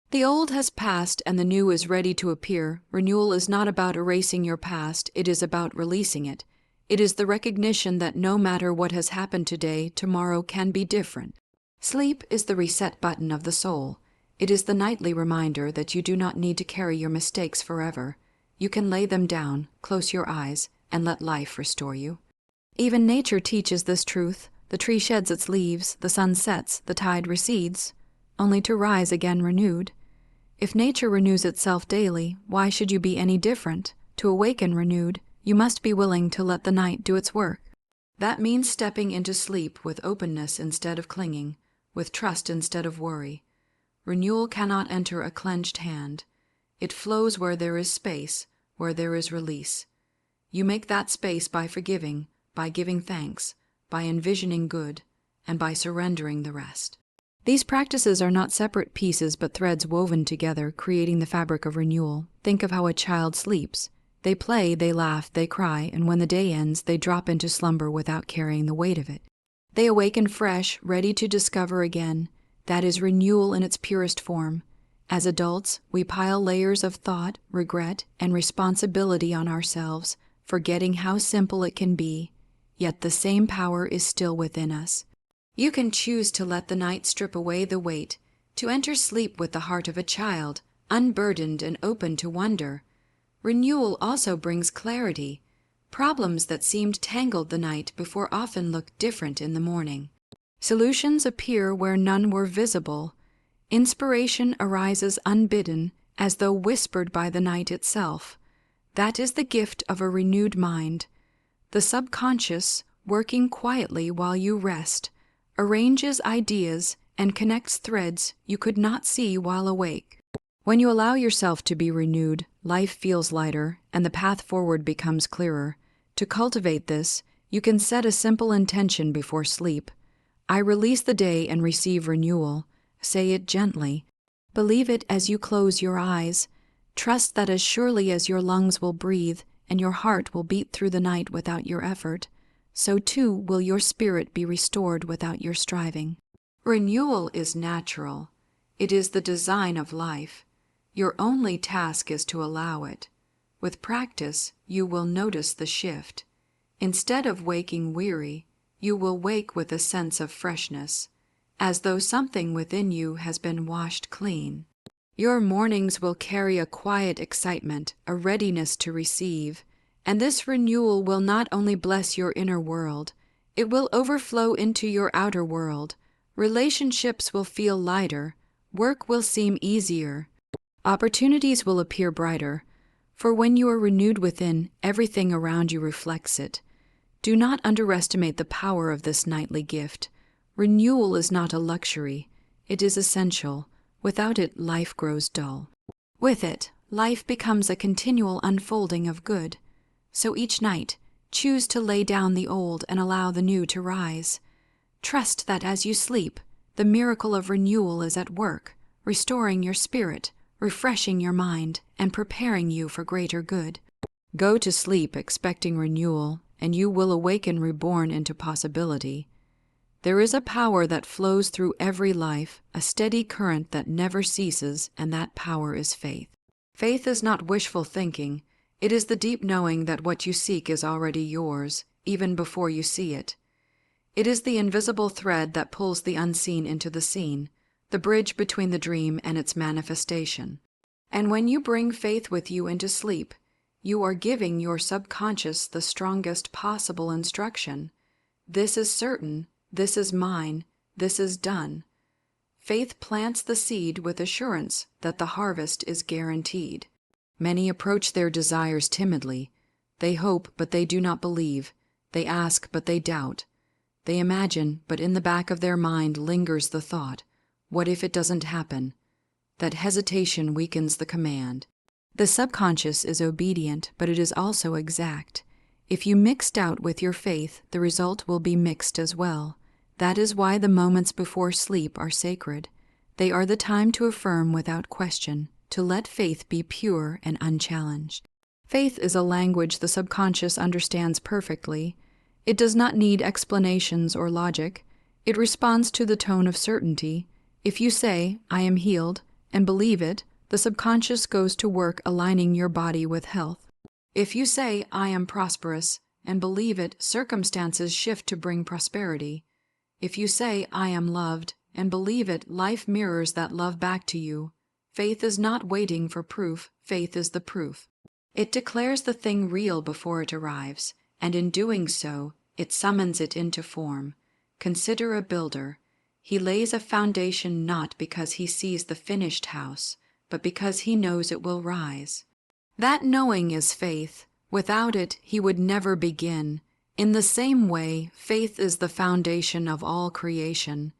The old has passed and the new is ready to appear. Renewal is not about erasing your past, it is about releasing it. It is the recognition that no matter what has happened today, tomorrow can be different. Sleep is the reset button of the soul. It is the nightly reminder that you do not need to carry your mistakes forever. You can lay them down, close your eyes, and let life restore you. Even nature teaches this truth. The tree sheds its leaves, the sun sets, the tide recedes, only to rise again renewed. If nature renews itself daily, why should you be any different? To awaken renewed, you must be willing to let the night do its work. That means stepping into sleep with openness instead of clinging, with trust instead of worry. Renewal cannot enter a clenched hand. It flows where there is space, where there is release. You make that space by forgiving, by giving thanks, by envisioning good, and by surrendering the rest. These practices are not separate pieces but threads woven together, creating the fabric of renewal. Think of how a child sleeps. They play, they laugh, they cry, and when the day ends, they drop into slumber without carrying the weight of it. They awaken fresh, ready to discover again. That is renewal in its purest form. As adults, we pile layers of thought, regret, and responsibility on ourselves, forgetting how simple it can be. Yet the same power is still within us. You can choose to let the night strip away the weight, to enter sleep with the heart of a child, unburdened and open to wonder. Renewal also brings clarity. Problems that seemed tangled the night before often look different in the morning. Solutions appear where none were visible. Inspiration arises unbidden, as though whispered by the night itself. That is the gift of a renewed mind. The subconscious, working quietly while you rest, arranges ideas and connects threads you could not see while awake. When you allow yourself to be renewed, life feels lighter and the path forward becomes clearer. To cultivate this, you can set a simple intention before sleep. I release the day and receive renewal. Say it gently. Believe it as you close your eyes. Trust that as surely as your lungs will breathe and your heart will beat through the night without your effort, so too will your spirit be restored without your striving. Renewal is natural. It is the design of life. Your only task is to allow it. With practice, you will notice the shift. Instead of waking weary, you will wake with a sense of freshness, as though something within you has been washed clean. Your mornings will carry a quiet excitement, a readiness to receive, and this renewal will not only bless your inner world, it will overflow into your outer world. Relationships will feel lighter, work will seem easier, opportunities will appear brighter, for when you are renewed within, everything around you reflects it. Do not underestimate the power of this nightly gift. Renewal is not a luxury, it is essential. Without it, life grows dull. With it, life becomes a continual unfolding of good. So each night, choose to lay down the old and allow the new to rise. Trust that as you sleep, the miracle of renewal is at work, restoring your spirit, refreshing your mind, and preparing you for greater good. Go to sleep expecting renewal, and you will awaken reborn into possibility. There is a power that flows through every life, a steady current that never ceases, and that power is faith. Faith is not wishful thinking. It is the deep knowing that what you seek is already yours, even before you see it. It is the invisible thread that pulls the unseen into the seen, the bridge between the dream and its manifestation. And when you bring faith with you into sleep, you are giving your subconscious the strongest possible instruction. This is certain, this is mine, this is done. Faith plants the seed with assurance that the harvest is guaranteed. Many approach their desires timidly. They hope, but they do not believe. They ask, but they doubt. They imagine, but in the back of their mind lingers the thought, what if it doesn't happen? That hesitation weakens the command. The subconscious is obedient, but it is also exact. If you mix doubt with your faith, the result will be mixed as well. That is why the moments before sleep are sacred. They are the time to affirm without question, to let faith be pure and unchallenged. Faith is a language the subconscious understands perfectly. It does not need explanations or logic. It responds to the tone of certainty. If you say, "I am healed," and believe it, the subconscious goes to work aligning your body with health. If you say, "I am prosperous," and believe it, circumstances shift to bring prosperity. If you say, "I am loved," and believe it, life mirrors that love back to you. Faith is not waiting for proof, faith is the proof. It declares the thing real before it arrives, and in doing so, it summons it into form. Consider a builder. He lays a foundation not because he sees the finished house, but because he knows it will rise. That knowing is faith. Without it, he would never begin. In the same way, faith is the foundation of all creation.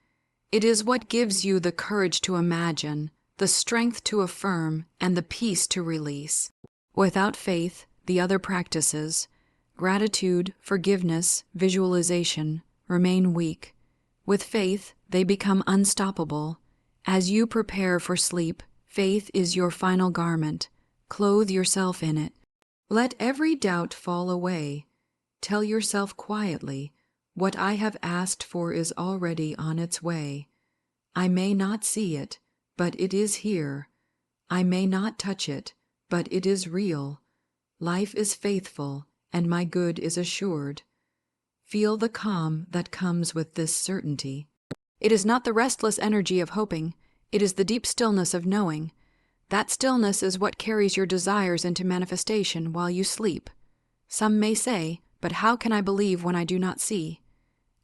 It is what gives you the courage to imagine, the strength to affirm, and the peace to release. Without faith, the other practices, gratitude, forgiveness, visualization, remain weak. With faith, they become unstoppable. As you prepare for sleep, faith is your final garment. Clothe yourself in it. Let every doubt fall away. Tell yourself quietly, "What I have asked for is already on its way. I may not see it, but it is here. I may not touch it, but it is real. Life is faithful, and my good is assured." Feel the calm that comes with this certainty. It is not the restless energy of hoping, it is the deep stillness of knowing. That stillness is what carries your desires into manifestation while you sleep. Some may say, "But how can I believe when I do not see?"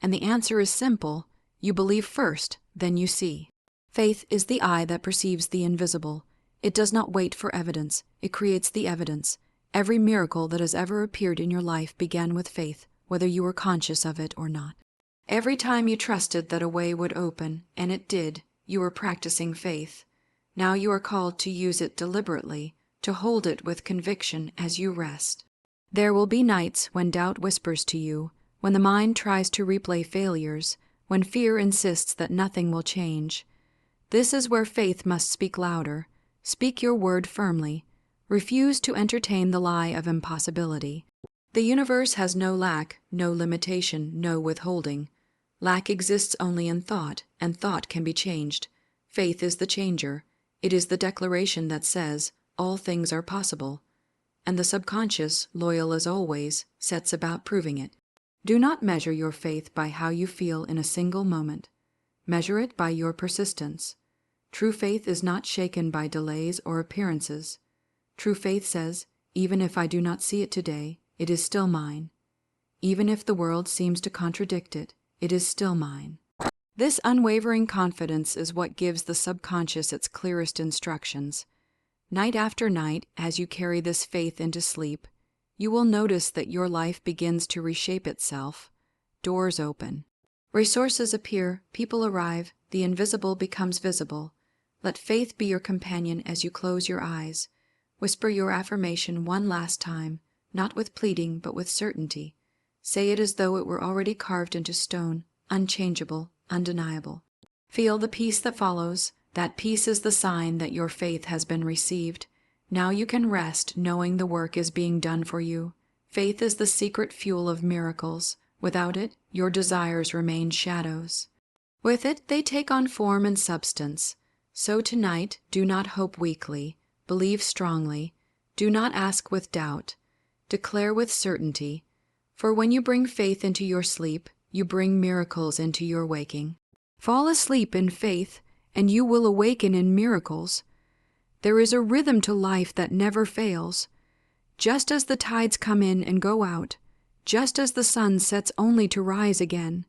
And the answer is simple. You believe first, then you see. Faith is the eye that perceives the invisible. It does not wait for evidence. It creates the evidence. Every miracle that has ever appeared in your life began with faith, whether you were conscious of it or not. Every time you trusted that a way would open, and it did, you were practicing faith. Now you are called to use it deliberately, to hold it with conviction as you rest. There will be nights when doubt whispers to you, when the mind tries to replay failures, when fear insists that nothing will change. This is where faith must speak louder. Speak your word firmly. Refuse to entertain the lie of impossibility. The universe has no lack, no limitation, no withholding. Lack exists only in thought, and thought can be changed. Faith is the changer. It is the declaration that says, "All things are possible." And the subconscious, loyal as always, sets about proving it. Do not measure your faith by how you feel in a single moment. Measure it by your persistence. True faith is not shaken by delays or appearances. True faith says, "Even if I do not see it today, it is still mine. Even if the world seems to contradict it, it is still mine." This unwavering confidence is what gives the subconscious its clearest instructions. Night after night, as you carry this faith into sleep, you will notice that your life begins to reshape itself. Doors open. Resources appear, people arrive, the invisible becomes visible. Let faith be your companion as you close your eyes. Whisper your affirmation one last time, not with pleading, but with certainty. Say it as though it were already carved into stone, unchangeable, undeniable. Feel the peace that follows. That peace is the sign that your faith has been received. Now you can rest knowing the work is being done for you. Faith is the secret fuel of miracles. Without it, your desires remain shadows. With it, they take on form and substance. So tonight, do not hope weakly. Believe strongly. Do not ask with doubt. Declare with certainty. For when you bring faith into your sleep, you bring miracles into your waking. Fall asleep in faith, and you will awaken in miracles. There is a rhythm to life that never fails. Just as the tides come in and go out, just as the sun sets only to rise again,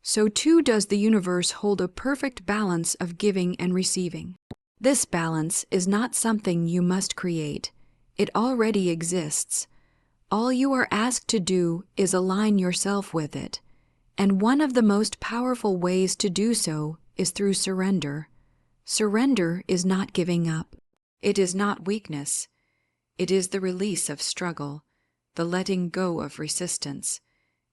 so too does the universe hold a perfect balance of giving and receiving. This balance is not something you must create. It already exists. All you are asked to do is align yourself with it, and one of the most powerful ways to do so is through surrender. Surrender is not giving up. It is not weakness. It is the release of struggle, the letting go of resistance,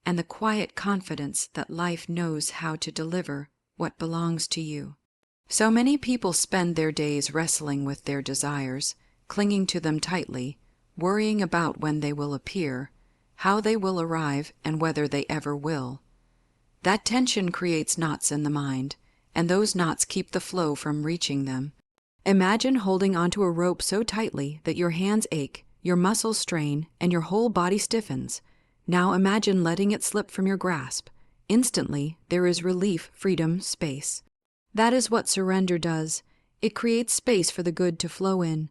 and the quiet confidence that life knows how to deliver what belongs to you. So many people spend their days wrestling with their desires, clinging to them tightly, worrying about when they will appear, how they will arrive, and whether they ever will. That tension creates knots in the mind, and those knots keep the flow from reaching them. Imagine holding onto a rope so tightly that your hands ache, your muscles strain, and your whole body stiffens. Now imagine letting it slip from your grasp. Instantly, there is relief, freedom, space. That is what surrender does. It creates space for the good to flow in.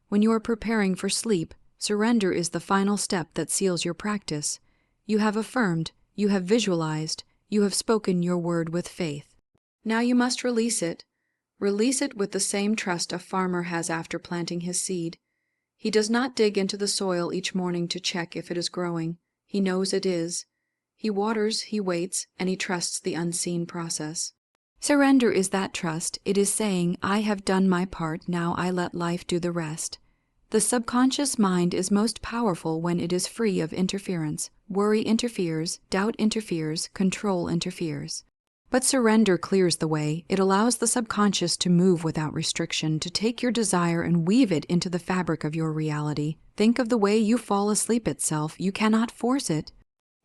When you are preparing for sleep, surrender is the final step that seals your practice. You have affirmed, you have visualized, you have spoken your word with faith. Now you must release it. Release it with the same trust a farmer has after planting his seed. He does not dig into the soil each morning to check if it is growing. He knows it is. He waters, he waits, and he trusts the unseen process. Surrender is that trust. It is saying, I have done my part, now I let life do the rest. The subconscious mind is most powerful when it is free of interference. Worry interferes, doubt interferes, control interferes. But surrender clears the way. It allows the subconscious to move without restriction, to take your desire and weave it into the fabric of your reality. Think of the way you fall asleep itself. You cannot force it.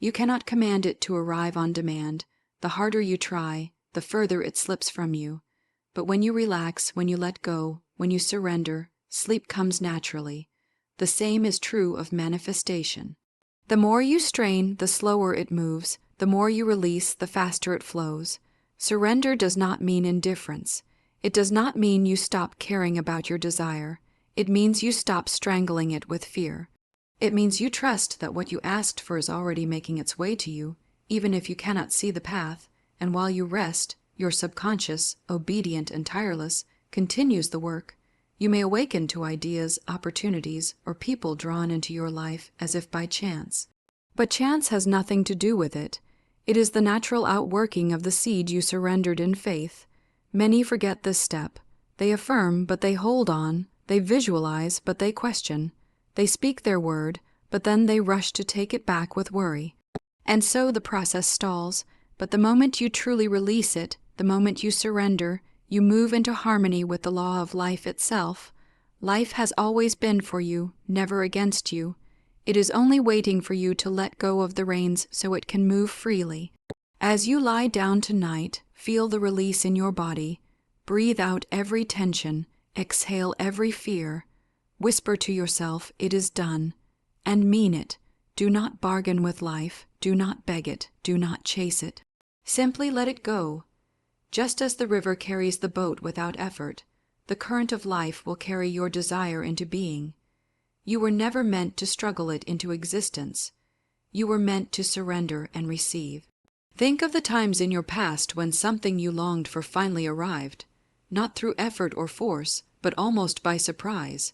You cannot command it to arrive on demand. The harder you try, the further it slips from you. But when you relax, when you let go, when you surrender, sleep comes naturally. The same is true of manifestation. The more you strain, the slower it moves. The more you release, the faster it flows. Surrender does not mean indifference. It does not mean you stop caring about your desire. It means you stop strangling it with fear. It means you trust that what you asked for is already making its way to you, even if you cannot see the path, and while you rest, your subconscious, obedient and tireless, continues the work. You may awaken to ideas, opportunities, or people drawn into your life as if by chance. But chance has nothing to do with it. It is the natural outworking of the seed you surrendered in faith. Many forget this step. They affirm, but they hold on. They visualize, but they question. They speak their word, but then they rush to take it back with worry. And so the process stalls. But the moment you truly release it, the moment you surrender, you move into harmony with the law of life itself. Life has always been for you, never against you. It is only waiting for you to let go of the reins so it can move freely. As you lie down tonight, feel the release in your body. Breathe out every tension, exhale every fear. Whisper to yourself, it is done, and mean it. Do not bargain with life. Do not beg it. Do not chase it. Simply let it go. Just as the river carries the boat without effort, the current of life will carry your desire into being. You were never meant to struggle it into existence. You were meant to surrender and receive. Think of the times in your past when something you longed for finally arrived, not through effort or force, but almost by surprise.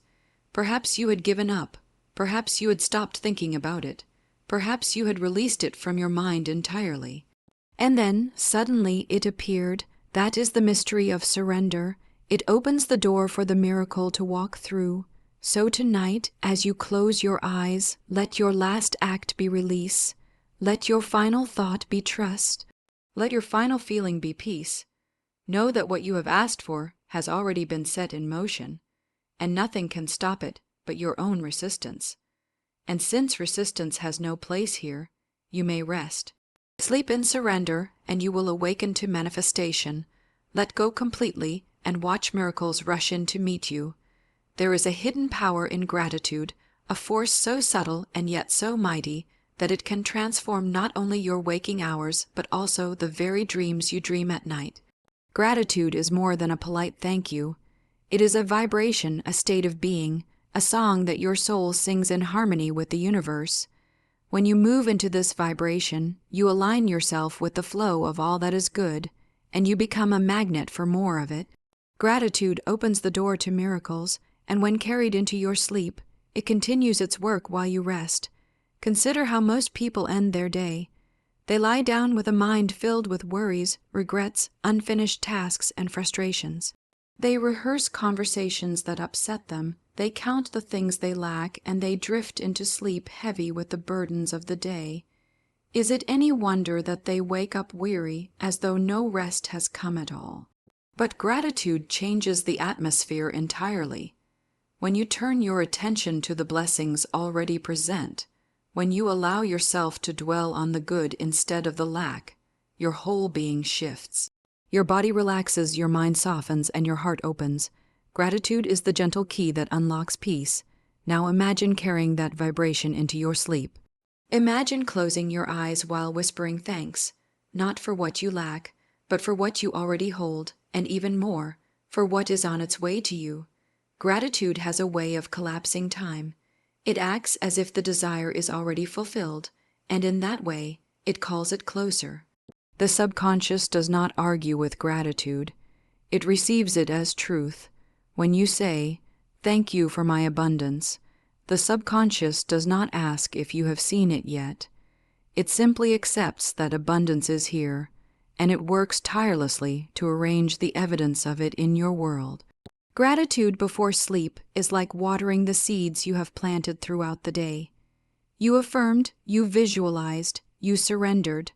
Perhaps you had given up. Perhaps you had stopped thinking about it. Perhaps you had released it from your mind entirely. And then, suddenly, it appeared. That is the mystery of surrender. It opens the door for the miracle to walk through. So tonight, as you close your eyes, let your last act be release. Let your final thought be trust. Let your final feeling be peace. Know that what you have asked for has already been set in motion, and nothing can stop it but your own resistance. And since resistance has no place here, you may rest. Sleep in surrender, and you will awaken to manifestation. Let go completely, and watch miracles rush in to meet you. There is a hidden power in gratitude, a force so subtle and yet so mighty that it can transform not only your waking hours, but also the very dreams you dream at night. Gratitude is more than a polite thank you. It is a vibration, a state of being, a song that your soul sings in harmony with the universe. When you move into this vibration, you align yourself with the flow of all that is good, and you become a magnet for more of it. Gratitude opens the door to miracles, and when carried into your sleep, it continues its work while you rest. Consider how most people end their day. They lie down with a mind filled with worries, regrets, unfinished tasks, and frustrations. They rehearse conversations that upset them, they count the things they lack, and they drift into sleep heavy with the burdens of the day. Is it any wonder that they wake up weary, as though no rest has come at all? But gratitude changes the atmosphere entirely. When you turn your attention to the blessings already present, when you allow yourself to dwell on the good instead of the lack, your whole being shifts. Your body relaxes, your mind softens, and your heart opens. Gratitude is the gentle key that unlocks peace. Now imagine carrying that vibration into your sleep. Imagine closing your eyes while whispering thanks, not for what you lack, but for what you already hold, and even more, for what is on its way to you. Gratitude has a way of collapsing time. It acts as if the desire is already fulfilled, and in that way, it calls it closer. The subconscious does not argue with gratitude. It receives it as truth. When you say, "Thank you for my abundance," the subconscious does not ask if you have seen it yet. It simply accepts that abundance is here, and it works tirelessly to arrange the evidence of it in your world. Gratitude before sleep is like watering the seeds you have planted throughout the day. You affirmed, you visualized, you surrendered.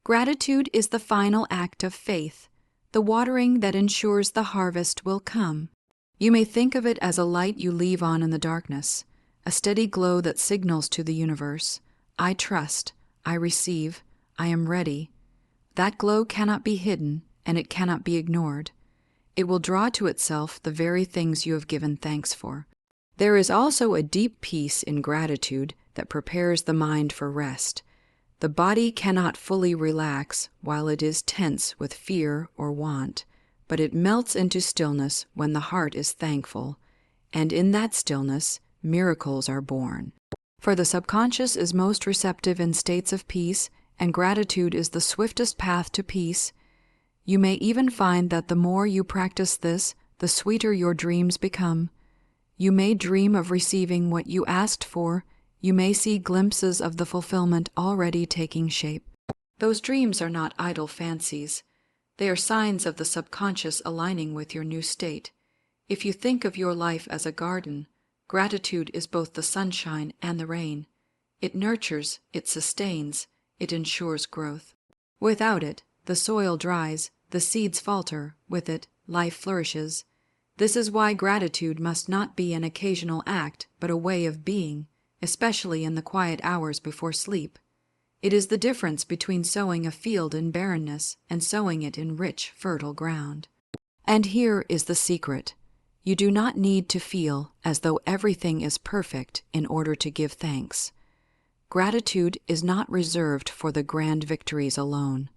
Gratitude is the final act of faith, the watering that ensures the harvest will come. You may think of it as a light you leave on in the darkness, a steady glow that signals to the universe, "I trust, I receive, I am ready." That glow cannot be hidden, and it cannot be ignored. It will draw to itself the very things you have given thanks for. There is also a deep peace in gratitude that prepares the mind for rest. The body cannot fully relax while it is tense with fear or want, but it melts into stillness when the heart is thankful, and in that stillness, miracles are born. For the subconscious is most receptive in states of peace, and gratitude is the swiftest path to peace. You may even find that the more you practice this, the sweeter your dreams become. You may dream of receiving what you asked for. You may see glimpses of the fulfillment already taking shape. Those dreams are not idle fancies. They are signs of the subconscious aligning with your new state. If you think of your life as a garden, gratitude is both the sunshine and the rain. It nurtures, it sustains, it ensures growth. Without it, the soil dries, the seeds falter, with it, life flourishes. This is why gratitude must not be an occasional act, but a way of being, especially in the quiet hours before sleep. It is the difference between sowing a field in barrenness and sowing it in rich, fertile ground. And here is the secret. You do not need to feel as though everything is perfect in order to give thanks. Gratitude is not reserved for the grand victories alone.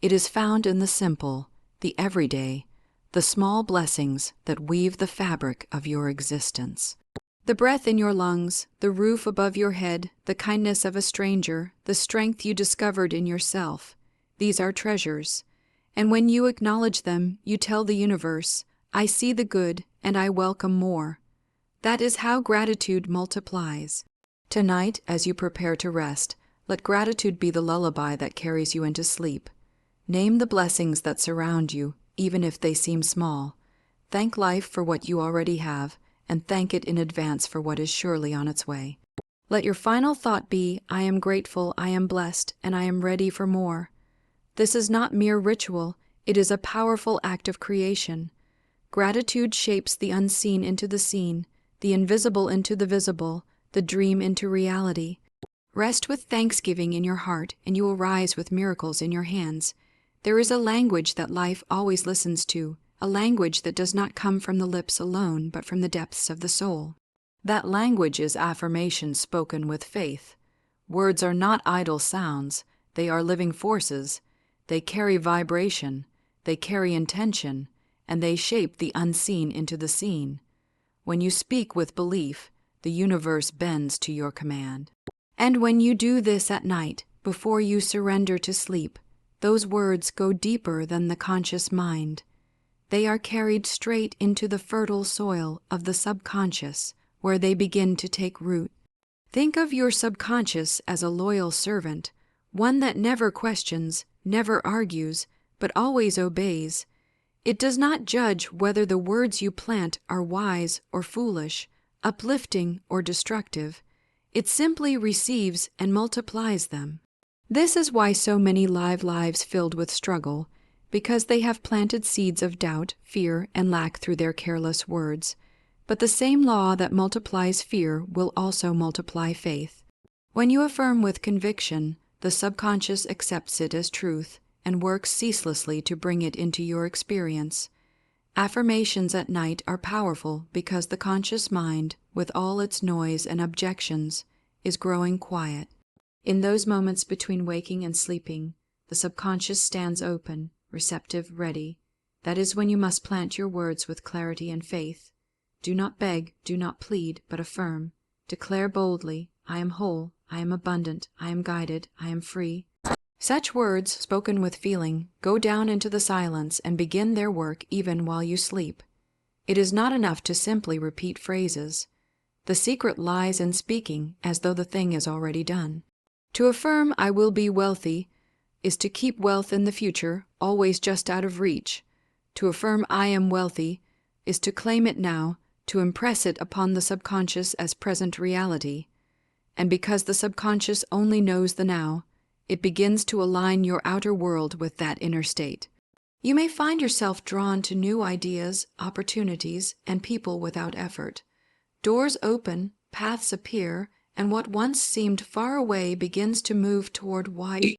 It is found in the simple, the everyday, the small blessings that weave the fabric of your existence. The breath in your lungs, the roof above your head, the kindness of a stranger, the strength you discovered in yourself, these are treasures. And when you acknowledge them, you tell the universe, "I see the good, and I welcome more." That is how gratitude multiplies. Tonight, as you prepare to rest, let gratitude be the lullaby that carries you into sleep. Name the blessings that surround you, even if they seem small. Thank life for what you already have, and thank it in advance for what is surely on its way. Let your final thought be, "I am grateful, I am blessed, and I am ready for more." This is not mere ritual, it is a powerful act of creation. Gratitude shapes the unseen into the seen, the invisible into the visible, the dream into reality. Rest with thanksgiving in your heart, and you will rise with miracles in your hands. There is a language that life always listens to, a language that does not come from the lips alone, but from the depths of the soul. That language is affirmation spoken with faith. Words are not idle sounds. They are living forces. They carry vibration. They carry intention. And they shape the unseen into the seen. When you speak with belief, the universe bends to your command. And when you do this at night, before you surrender to sleep, those words go deeper than the conscious mind. They are carried straight into the fertile soil of the subconscious, where they begin to take root. Think of your subconscious as a loyal servant, one that never questions, never argues, but always obeys. It does not judge whether the words you plant are wise or foolish, uplifting or destructive. It simply receives and multiplies them. This is why so many live lives filled with struggle, because they have planted seeds of doubt, fear, and lack through their careless words. But the same law that multiplies fear will also multiply faith. When you affirm with conviction, the subconscious accepts it as truth and works ceaselessly to bring it into your experience. Affirmations at night are powerful because the conscious mind, with all its noise and objections, is growing quiet. In those moments between waking and sleeping, the subconscious stands open, receptive, ready. That is when you must plant your words with clarity and faith. Do not beg, do not plead, but affirm. Declare boldly, I am whole, I am abundant, I am guided, I am free. Such words, spoken with feeling, go down into the silence and begin their work even while you sleep. It is not enough to simply repeat phrases. The secret lies in speaking as though the thing is already done. To affirm, I will be wealthy, is to keep wealth in the future, always just out of reach. To affirm, I am wealthy, is to claim it now, to impress it upon the subconscious as present reality. And because the subconscious only knows the now, it begins to align your outer world with that inner state. You may find yourself drawn to new ideas, opportunities, and people without effort. Doors open, paths appear, and what once seemed far away begins to move toward wide